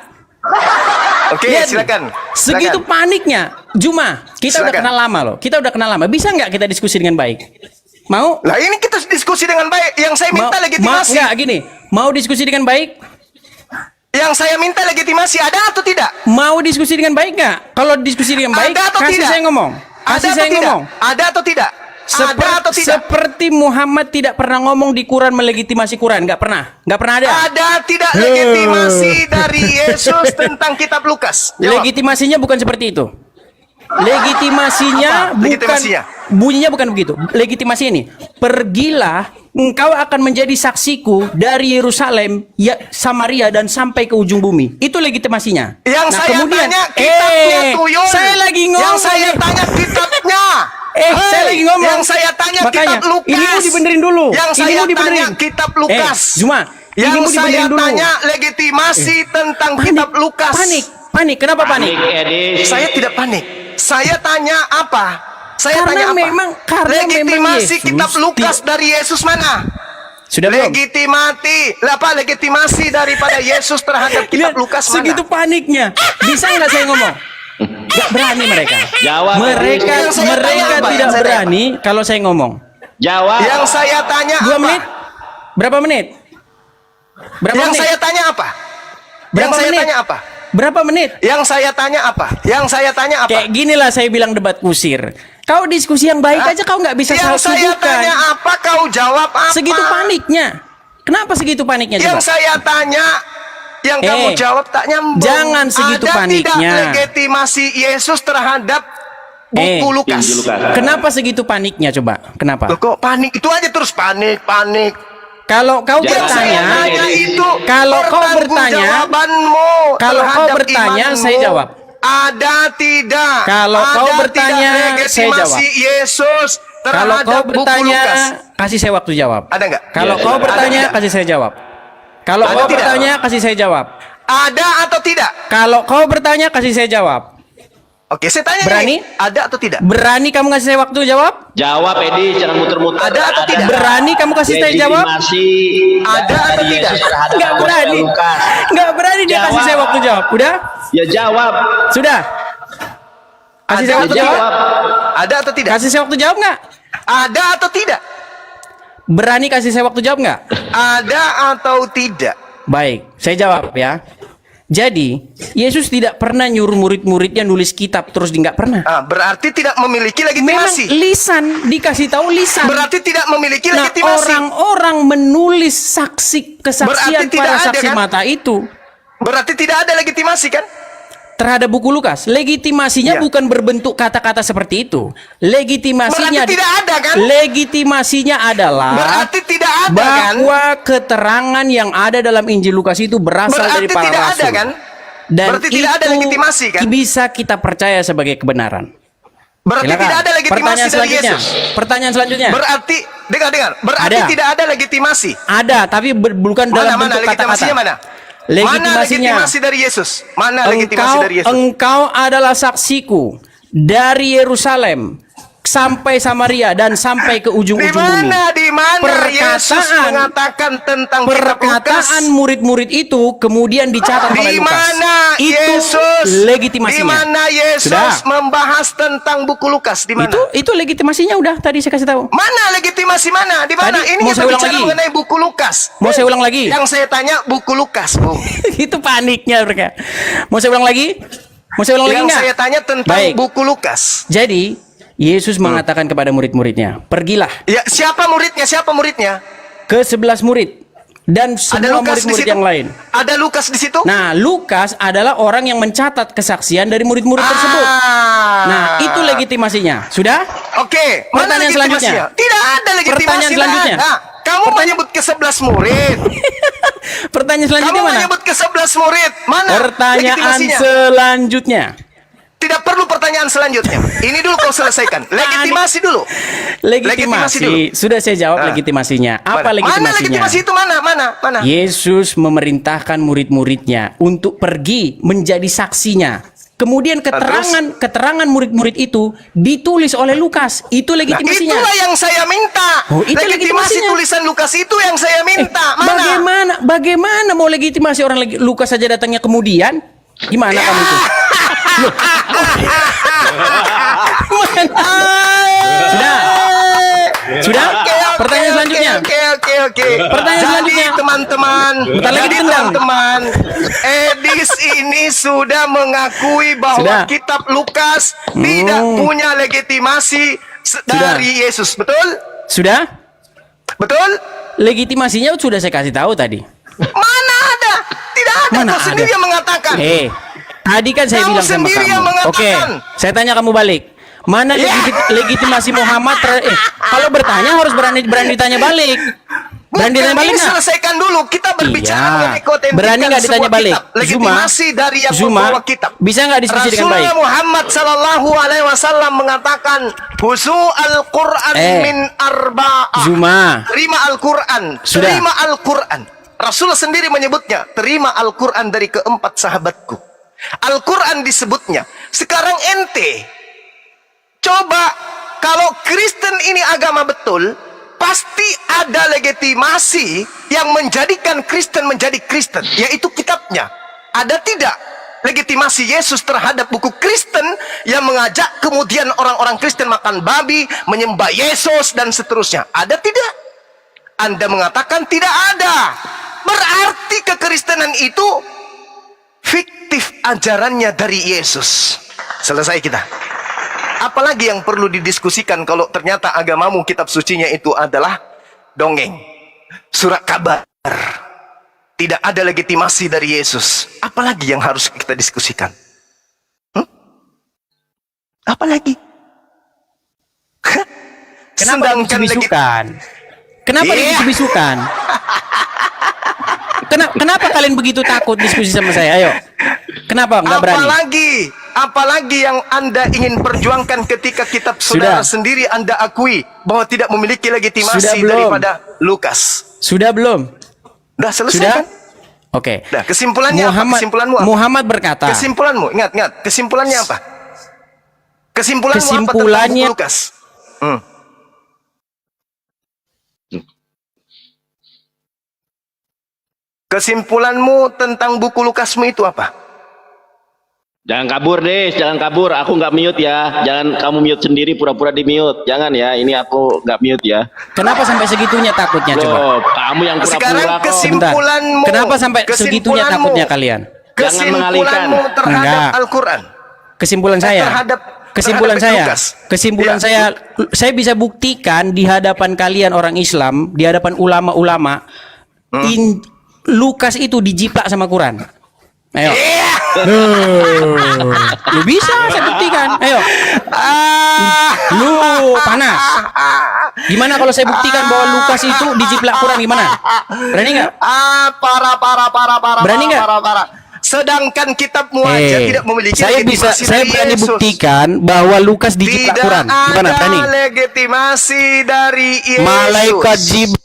Oke, Lihat nih, silakan. Segitu paniknya. Juma, kita udah Silakan. kenal lama loh. Kita udah kenal lama. Bisa nggak kita diskusi dengan baik? Mau? Lah ini kita diskusi dengan baik. Yang saya minta legitimasi. Enggak, gini. Mau diskusi dengan baik? Yang saya minta legitimasi ada atau tidak? Mau diskusi dengan baik nggak? Kalau diskusi dengan baik, Ada atau kasih tidak? saya ngomong. Ada Kasih atau saya tidak? ngomong. Ada atau tidak? Ada atau tidak? Seperti Muhammad tidak pernah ngomong di Quran melegitimasi Quran, nggak pernah ada. Ada tidak legitimasi dari Yesus tentang kitab Lukas? Jawab. Legitimasinya bukan seperti itu. Legitimasinya Apa? bukan Legitimasinya? bunyinya bukan begitu. Legitimasi ini, pergilah, engkau akan menjadi saksiku dari Yerusalem, ya, Samaria dan sampai ke ujung bumi. Itu legitimasinya. Yang Nah, saya kemudian, tanya kitabnya Tuyul. saya lagi ngomong. Yang saya tanya kitabnya. Saya lagi ngomong. Yang saya tanya Makanya, kitab Lukas. ini mau dibenerin dulu. Yang Ini saya mau tanya dibenerin. kitab Lukas. Zuma, ini Yang mau saya dibenerin dulu. tanya legitimasi tentang kitab Lukas. Panik. Kenapa panik? Edi. Saya tidak panik. Saya tanya apa? Saya Karena tanya apa? karena legitimasi memang Yesus kitab Lukas dari Yesus mana? Sudah belum? Legitimasi daripada Yesus terhadap kitab Lihat, Lukas mana? segitu paniknya. Bisa nggak saya ngomong? Gak berani mereka. Jawab. Mereka Yang saya tanya apa? tidak Yang saya berani kalau saya ngomong. Jawab. Yang saya tanya 2 apa? menit? Berapa menit? Berapa Yang menit? saya tanya apa? Berapa Yang saya menit? tanya apa? Berapa menit? Yang saya tanya apa? Yang saya tanya apa? Kayak gini lah saya bilang debat kusir. Kau diskusi yang baik aja kau nggak bisa Yang saya sibukkan. tanya apa? Kau jawab apa? Segitu paniknya. Kenapa segitu paniknya Yang coba? saya tanya, yang kamu jawab tak nyambung. Jangan segitu Ada paniknya. tidak legitimasi Yesus terhadap buku Lukas? Injil Lukas. Kenapa segitu paniknya coba? Kenapa? Loh, kok panik? Itu aja terus panik. Kalau kau Yang saya bertanya, tanya itu kalau kau bertanya, pertanggungjawabanmu kalau kau terhadap bertanya, imanmu. saya jawab. Ada tidak? Kalau Ada kau bertanya, tidak saya jawab. legitimasi Yesus kalau terhadap kau buku bertanya, Lukas? kasih saya waktu jawab. Ada nggak? Kalau Ya, kau silakan. bertanya, Ada kasih saya jawab. Kalau Ada kau tidak? bertanya, kasih saya jawab. Ada atau tidak? Kalau kau bertanya, kasih saya jawab. Oke, saya tanya Berani? nih, ada atau tidak? Berani kamu kasih saya waktu jawab? Jawab Edi, jangan muter-muter. Ada atau tidak? Berani kamu kasih saya jawab? Legitimasi Ada atau dari tidak? Yesus terhadap Nggak Apostol berani. Lukas. Nggak berani dia kasih Jawab. saya waktu jawab. Udah? Ya jawab. Sudah? Kasih Ada saya atau waktu tidak? jawab? Ada atau tidak? Kasih saya waktu jawab nggak? Ada atau tidak? Berani kasih saya waktu jawab nggak? Ada atau tidak? Baik, saya jawab ya. Jadi Yesus tidak pernah nyuruh murid-muridnya nulis kitab terus nggak pernah. Berarti tidak memiliki Memang legitimasi. lisan dikasih tahu lisan. Berarti tidak memiliki Nah, legitimasi. orang-orang menulis kesaksian Berarti tidak para ada, saksi kan? mata itu Berarti tidak ada legitimasi kan? terhadap buku Lukas. Legitimasinya Iya. bukan berbentuk kata-kata seperti itu. Legitimasinya Berarti tidak ada, kan? Legitimasinya adalah Berarti tidak ada kan? bahwa keterangan yang ada dalam Injil Lukas itu berasal dari Berarti para tidak rasul. ada kan? Dan Berarti tidak ada itu legitimasi, kan? bisa kita percaya sebagai kebenaran. Berarti Silakan. tidak ada legitimasi Pertanyaan dari selanjutnya. Yesus. Pertanyaan selanjutnya. Berarti dengar. Berarti Ada. tidak ada legitimasi. Ada, tapi bukan dalam Mana bentuk legitimasinya kata-kata. mana? Mana Legitimasinya. legitimasi dari Yesus? Mana legitimasi dari Yesus? Engkau adalah saksiku dari Yerusalem sampai Samaria dan sampai ke ujung-ujung bumi. Di mana Yesus mengatakan tentang kitab Lukas? Perkataan murid-murid itu kemudian dicatat oleh Di Lukas. mana Itu Yesus? legitimasinya. Di mana Yesus Sudah. membahas tentang buku Lukas? Di mana? Itu legitimasinya udah tadi saya kasih tahu. Mana legitimasi mana? Di mana? Tadi, Ini mau kita saya ulang bicara lagi? mengenai buku Lukas. Mau saya ulang lagi? Yang saya tanya buku Lukas, Bung. Itu paniknya mereka. Mau saya ulang lagi? Mau saya ulang lagi Yang nggak? saya tanya tentang Baik. buku Lukas. Jadi Yesus mengatakan kepada murid-muridnya, pergilah Ya, siapa muridnya? Siapa muridnya? ke 11 murid dan Ada semua Lukas di murid-murid situ? yang lain. Ada Lukas di situ? Nah, Lukas adalah orang yang mencatat kesaksian dari murid-murid tersebut. Nah, itu legitimasinya. Sudah? Oke, mana Pertanyaan legitimasinya? selanjutnya. Tidak ada legitimasi. Pertanyaan selanjutnya. Tidak ada. Kamu menyebut ke 11 murid. Pertanyaan selanjutnya Kamu mana? menyebut ke 11 murid. Mana Pertanyaan legitimasinya? selanjutnya. Tidak perlu pertanyaan selanjutnya. Ini dulu kau selesaikan. Legitimasi dulu. Legitimasi dulu. Legitimasi. Sudah saya jawab legitimasinya. Apa Mana legitimasinya? legitimasi itu mana? Mana? Yesus memerintahkan murid-muridnya untuk pergi menjadi saksinya. Kemudian keterangan murid-murid itu ditulis oleh Lukas. Itu Nah, legitimasinya. itulah yang saya minta. Oh, itu legitimasi legitimasinya. tulisan Lukas itu yang saya minta. Mana? Bagaimana mau legitimasi orang Lukas saja datangnya kemudian? Gimana kamu itu? Sudah? Pertanyaan selanjutnya. Oke. Pertanyaan Jadi selanjutnya. teman-teman, Bentar lagi ditendang. teman-teman, Edis ini sudah mengakui bahwa Sudah. kitab Lukas tidak punya legitimasi dari Yesus. Betul? Sudah? Betul? Legitimasinya sudah saya kasih tahu tadi. Mana ada? Tidak ada. Mana Kau sendiri ada? yang mengatakan. Tadi kan saya Kamu bilang sama sendiri kamu. yang mengatakan. Oke, saya tanya kamu balik. Mana legitimasi Muhammad? Kalau bertanya harus berani ditanya balik. Berani ditanya balik Ini nggak? selesaikan dulu. Kita berbicara Iya. mengenai keautentikan Berani nggak ditanya sebuah balik? kitab. Legitimasi dari yang Zuma, membawa kitab. bisa nggak diskusi dengan baik? Rasulullah Muhammad Sallallahu Alaihi Wasallam mengatakan, "Husu al-Quran min arba'ah." Zuma. Terima Al-Quran. Sudah. Terima Al-Quran. Rasulullah sendiri menyebutnya, terima Al-Quran dari keempat sahabatku. Al-Quran disebutnya. Sekarang ente, coba kalau Kristen ini agama betul, pasti ada legitimasi yang menjadikan Kristen menjadi Kristen, yaitu kitabnya. Ada tidak legitimasi Yesus terhadap buku Kristen yang mengajak kemudian orang-orang Kristen makan babi, menyembah Yesus dan seterusnya? Ada tidak? Anda mengatakan tidak ada. Berarti kekristenan itu fiktif ajarannya dari Yesus. Selesai kita. Apalagi yang perlu didiskusikan kalau ternyata agamamu kitab sucinya itu adalah dongeng, surat kabar. Tidak ada legitimasi dari Yesus. Apalagi yang harus kita diskusikan? Apalagi? Kenapa dibisu-bisukan? Kenapa dibisu-bisukan? Kenapa kalian begitu takut diskusi sama saya? Ayo. Kenapa nggak berani? Apalagi yang Anda ingin perjuangkan ketika kitab saudara sendiri Anda akui bahwa tidak memiliki legitimasi daripada Lukas. Sudah belum? Sudah selesai Sudah? kan? Oke. Nah, kesimpulannya apa? Kesimpulanmu apa? Muhammad berkata. Kesimpulanmu, ingat. Kesimpulannya apa? Kesimpulanmu apa tentang buku Lukas? Kesimpulanmu tentang buku Lukasmu itu apa? Jangan kabur, Des. Jangan kabur. Aku nggak mute ya. Jangan kamu mute sendiri, pura-pura di mute. Jangan ya. Ini aku nggak mute ya. Kenapa sampai segitunya takutnya? Loh, Coba. kamu yang pura-pura Sekarang kok. kesimpulanmu. Kenapa sampai segitunya takutnya kalian? Jangan mengalihkan. Kesimpulanmu terhadap Enggak. Al-Quran. Kesimpulan saya. terhadap Kesimpulan Lukas. saya bisa buktikan di hadapan kalian orang Islam, di hadapan ulama-ulama, Lukas itu dijiplak sama Quran. Ayo. Lu bisa saya buktikan. Ayo. Lu panas. Gimana kalau saya buktikan bahwa Lukas itu dijiplak Quran, gimana? Berani nggak? Parah. Berani nggak? Parah. Sedangkan kitab Mu'ajah tidak memiliki saya legitimasi saya dari berani Yesus. buktikan bahwa Lukas dijiplak Tidak Quran. Gimana? Berani? ada legitimasi dari Yesus. Malaikat Jibril.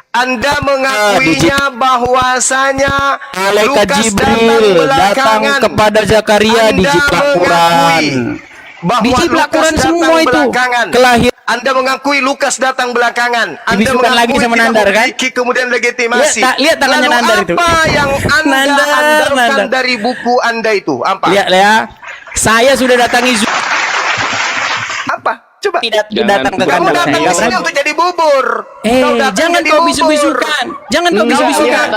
Anda mengakuinya bahwasanya Malaikat Lukas Jibril datang belakangan. kepada Zakaria Anda dijiplak Quran. mengakui bahwa Dijiplak Lukas Quran datang semua itu. belakangan. Anda mengakui Lukas datang belakangan. Anda Dibisukan lagi sama tidak Nandar, kan? memiliki kemudian legitimasi. Lihat tangannya Lalu Nandar itu. apa yang Anda andalkan Nandar. dari buku Anda itu? Apa? Lihat ya. Saya sudah datangi Apa? Coba. tidak datang ke Kamu kandang datang saya. ke sini untuk jadi bubur. Jangan kau bisu-bisukan. Jangan kau bisu-bisukan.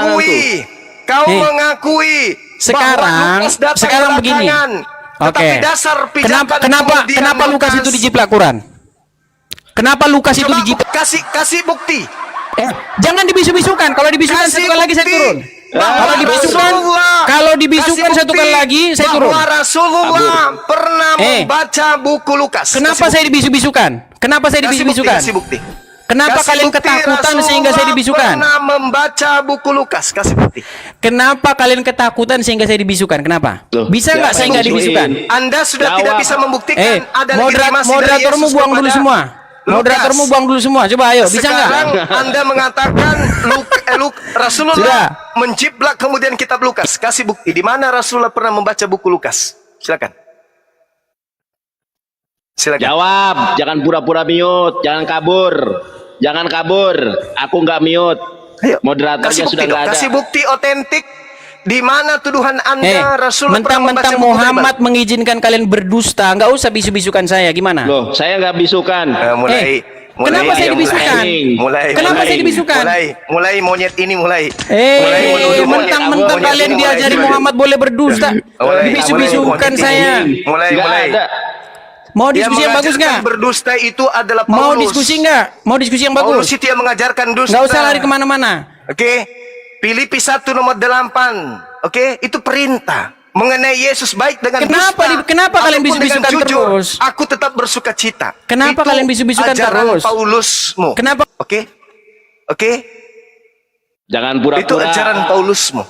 Kau mengakui Sekarang bahwa Lukas datang sekarang begini. belakangan. Tetapi dasar pijakan kemudian kenapa Lukas itu dijiplak Quran? Kenapa Lukas itu Coba dijiplak? kasih bukti. Jangan dibisu-bisukan. Kalau dibisukan satu kali lagi saya turun. Kalau dibisukan satu kali lagi saya turun. Bahwa Rasulullah pernah membaca buku Lukas. Kenapa saya dibisu-bisukan? Kenapa saya dibisu-bisukan? Kasih bukti. Kenapa kalian ketakutan sehingga saya dibisukan? Pernah membaca buku Lukas. Kasih bukti. Kenapa kalian ketakutan sehingga saya dibisukan? Kenapa? Bisa nggak saya nggak dibisukan? Anda sudah tidak bisa membuktikan ada legitimasi dari moderatormu Yesus buang dulu kepada semua. Moderatormu buang dulu semua. Coba ayo, bisa nggak? Sekarang Anda mengatakan Rasulullah Sudah. menjiplak kemudian kitab Lukas. Kasih bukti di mana Rasulullah pernah membaca buku Lukas. Silakan. Jawab, jangan pura-pura mute, jangan kabur. Jangan kabur. Aku nggak mute. Ayo, moderatornya sudah nggak ada. Kasih bukti otentik di mana tuduhan Anda Rasulullah pernah membaca mentang-mentang buku Muhammad Bible. mengizinkan kalian berdusta, nggak usah bisu-bisukan saya. Gimana? Loh, saya nggak bisukan. Kenapa saya dibisukan? Kenapa saya dibisukan? Mulai monyet ini mulai. Mentang-mentang kalian diajari Muhammad boleh berdusta, dibisu-bisukan saya. Mulai. Mau diskusi yang bagus nggak? Berdusta itu adalah Paulus. Mau diskusi nggak? Mau diskusi yang bagus? Paulus itu yang mengajarkan dusta. Nggak usah lari kemana-mana. Oke, Filipi 1 nomor 8. Oke, itu perintah mengenai Yesus baik dengan Kenapa kalian bisu-bisukan terus? Aku tetap bersuka cita. Kenapa Itu kalian bisu-bisukan ajaran terus? Paulusmu. Kenapa? Oke. Jangan pura-pura. Itu ajaran Paulusmu.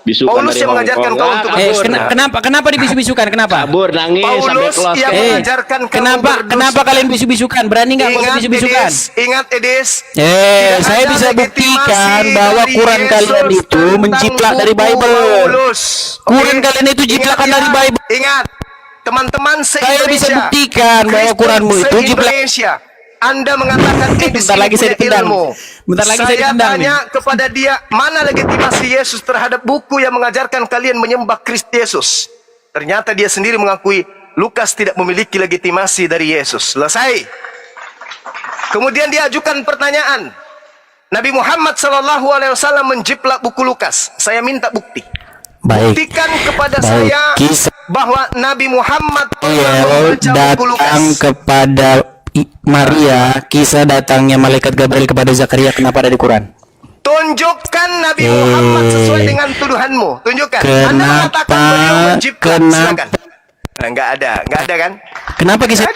Bisukan Paulus dari yang mengajarkan Hongkong. kau untuk kenapa dibisu-bisukan? Kenapa? Kabur, nangis, Paulus sampai kelas. yang mengajarkan kamu Kenapa kalian bisu-bisukan? Berani nggak kau bisu-bisukan? Ingat Edis. Saya bisa buktikan bahwa Quran kalian itu menjiplak dari Bible. Quran kalian itu jiplakan dari Bible. Ingat, teman-teman Saya bisa se-Indonesia. buktikan bahwa Quranmu itu jiplak. Indonesia. Anda mengatakan Edis Bentar lagi saya ditendang. ilmu. Bentar lagi saya ditendang tanya kepada dia, mana legitimasi Yesus terhadap buku yang mengajarkan kalian menyembah Kristus Yesus? Ternyata dia sendiri mengakui Lukas tidak memiliki legitimasi dari Yesus. Selesai. Kemudian dia ajukan pertanyaan. Nabi Muhammad SAW menjiplak buku Lukas. Saya minta bukti. Buktikan kepada saya bahwa Nabi Muhammad pernah membaca buku Lukas. Datang kepada Maria, kisah datangnya malaikat Gabriel kepada Zakaria, kenapa ada di Quran? Tunjukkan Nabi Muhammad sesuai dengan tuduhanmu. Tunjukkan. Anda mengatakan beliau menjiplak. Silakan. Enggak ada kan? Kenapa kisah?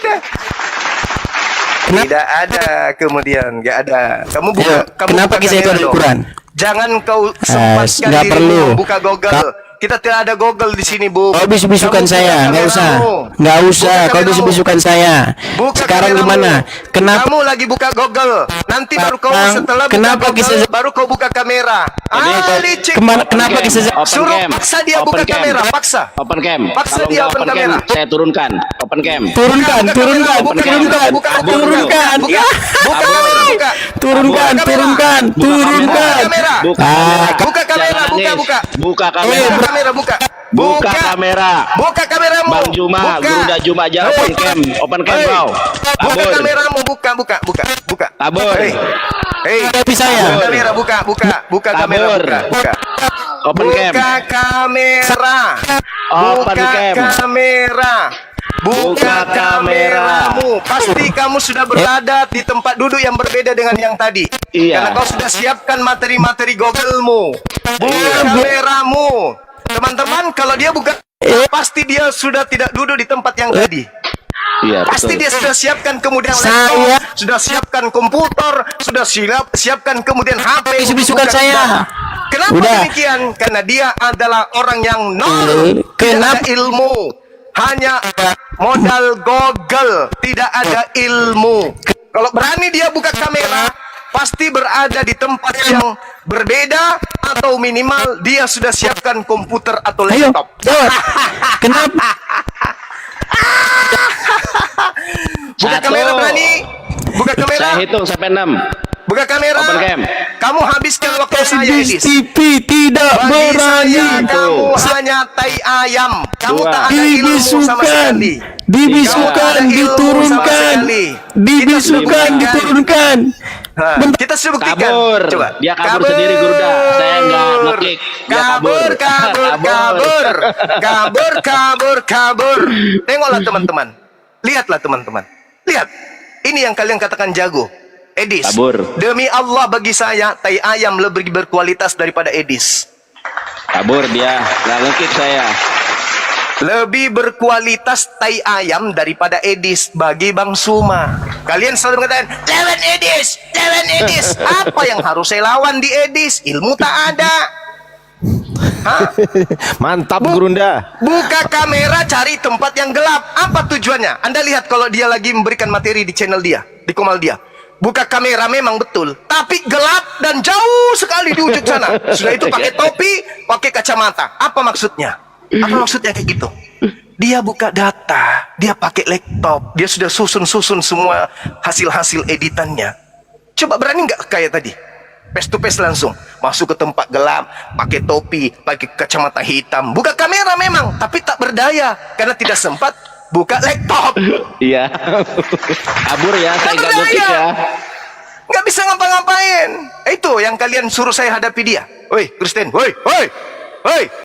Tidak ada kemudian, enggak ada. Kamu buka. Kenapa kisah itu ada di Quran? Jangan kau sempatkan nggak dirimu perlu. buka Google. Kita tidak ada Google di sini, Bu. Kau bisu-bisukan saya, nggak usah. Kau bisu-bisukan saya. Sekarang gimana? Kenapa? Kamu lagi buka Google. Nanti baru kau setelah buka Google, baru kau buka kamera. Kenapa kisah? Suruh paksa dia buka kamera, paksa. Open cam. Paksa Kalau dia nggak open cam, kamera. saya turunkan. Open cam. Turunkan. Buka kamera, buka. Buka kamera. Buka kameramu. Bang Juma, Guru Juma aja open cam kau. Buka kameramu, buka. Kabur. Hei. Tapi saya. Kamera buka kamera buka. Open cam. Buka kamera. Open Buka cam. kamera. Buka kameramu. Pasti kamu sudah berada di tempat duduk yang berbeda dengan yang tadi. Iya. Karena kau sudah siapkan materi-materi Google-mu. Buka kameramu. Teman-teman, kalau dia buka, pasti dia sudah tidak duduk di tempat yang tadi. Iya, Pasti betul. dia sudah siapkan kemudian laptop, sudah siapkan komputer, sudah siapkan kemudian HP. Bisu-bisukan Bukan saya. tidak. Kenapa Udah. demikian? Karena dia adalah orang yang nol, tidak ada ilmu. Hanya modal Google, tidak ada ilmu. Kalau berani dia buka kamera, pasti berada di tempat yang berbeda atau minimal dia sudah siapkan komputer atau laptop. Kenapa? Buka Satu. kamera berani? Buka kamera? Saya hitung sampai 6. Buka kamera. Open cam. Kamu habiskan waktu saya, Edis. TV tidak Bagi saya, Satu. kamu hanya tai ayam. Kamu Dua. tak ada ilmu sama sekali. dibisukan, Kamu tak ada ilmu sama diturunkan, sekali. dibisukan, Kita diturunkan. Kita sudah buktikan. Kabur. Coba. Dia kabur sendiri, Guruda. Saya nggak nge-kick. Dia Kabur, kabur. Tengoklah teman-teman. Lihatlah teman-teman. Lihat. Ini yang kalian katakan jago. Edis. Kabur. Demi Allah bagi saya, tai ayam lebih berkualitas daripada Edis. Kabur dia. Nggak nge-kick saya. Lebih berkualitas tai ayam daripada Edis bagi Bang Suma. Kalian selalu mengatakan, lawan Edis, lawan Edis. Apa yang harus saya lawan di Edis? Ilmu tak ada. Hah? Mantap Gurunda. Buka kamera, cari tempat yang gelap. Apa tujuannya? Anda lihat kalau dia lagi memberikan materi di channel dia, di komal dia. Buka kamera memang betul, tapi gelap dan jauh sekali di ujung sana. Sudah itu pakai topi, pakai kacamata. Apa maksudnya? Apa maksudnya kayak gitu? Dia buka data, dia pakai laptop, dia sudah susun semua hasil-hasil editannya. Coba berani nggak kayak tadi? Face to face langsung, masuk ke tempat gelap, pakai topi, pakai kacamata hitam. Buka kamera memang, tapi tak berdaya karena tidak sempat buka laptop. Iya. Kabur ya. Saya nggak nge-kick ya. Nggak bisa ngapa-ngapain. Itu yang kalian suruh saya hadapi dia. Woi, Kristen, woi.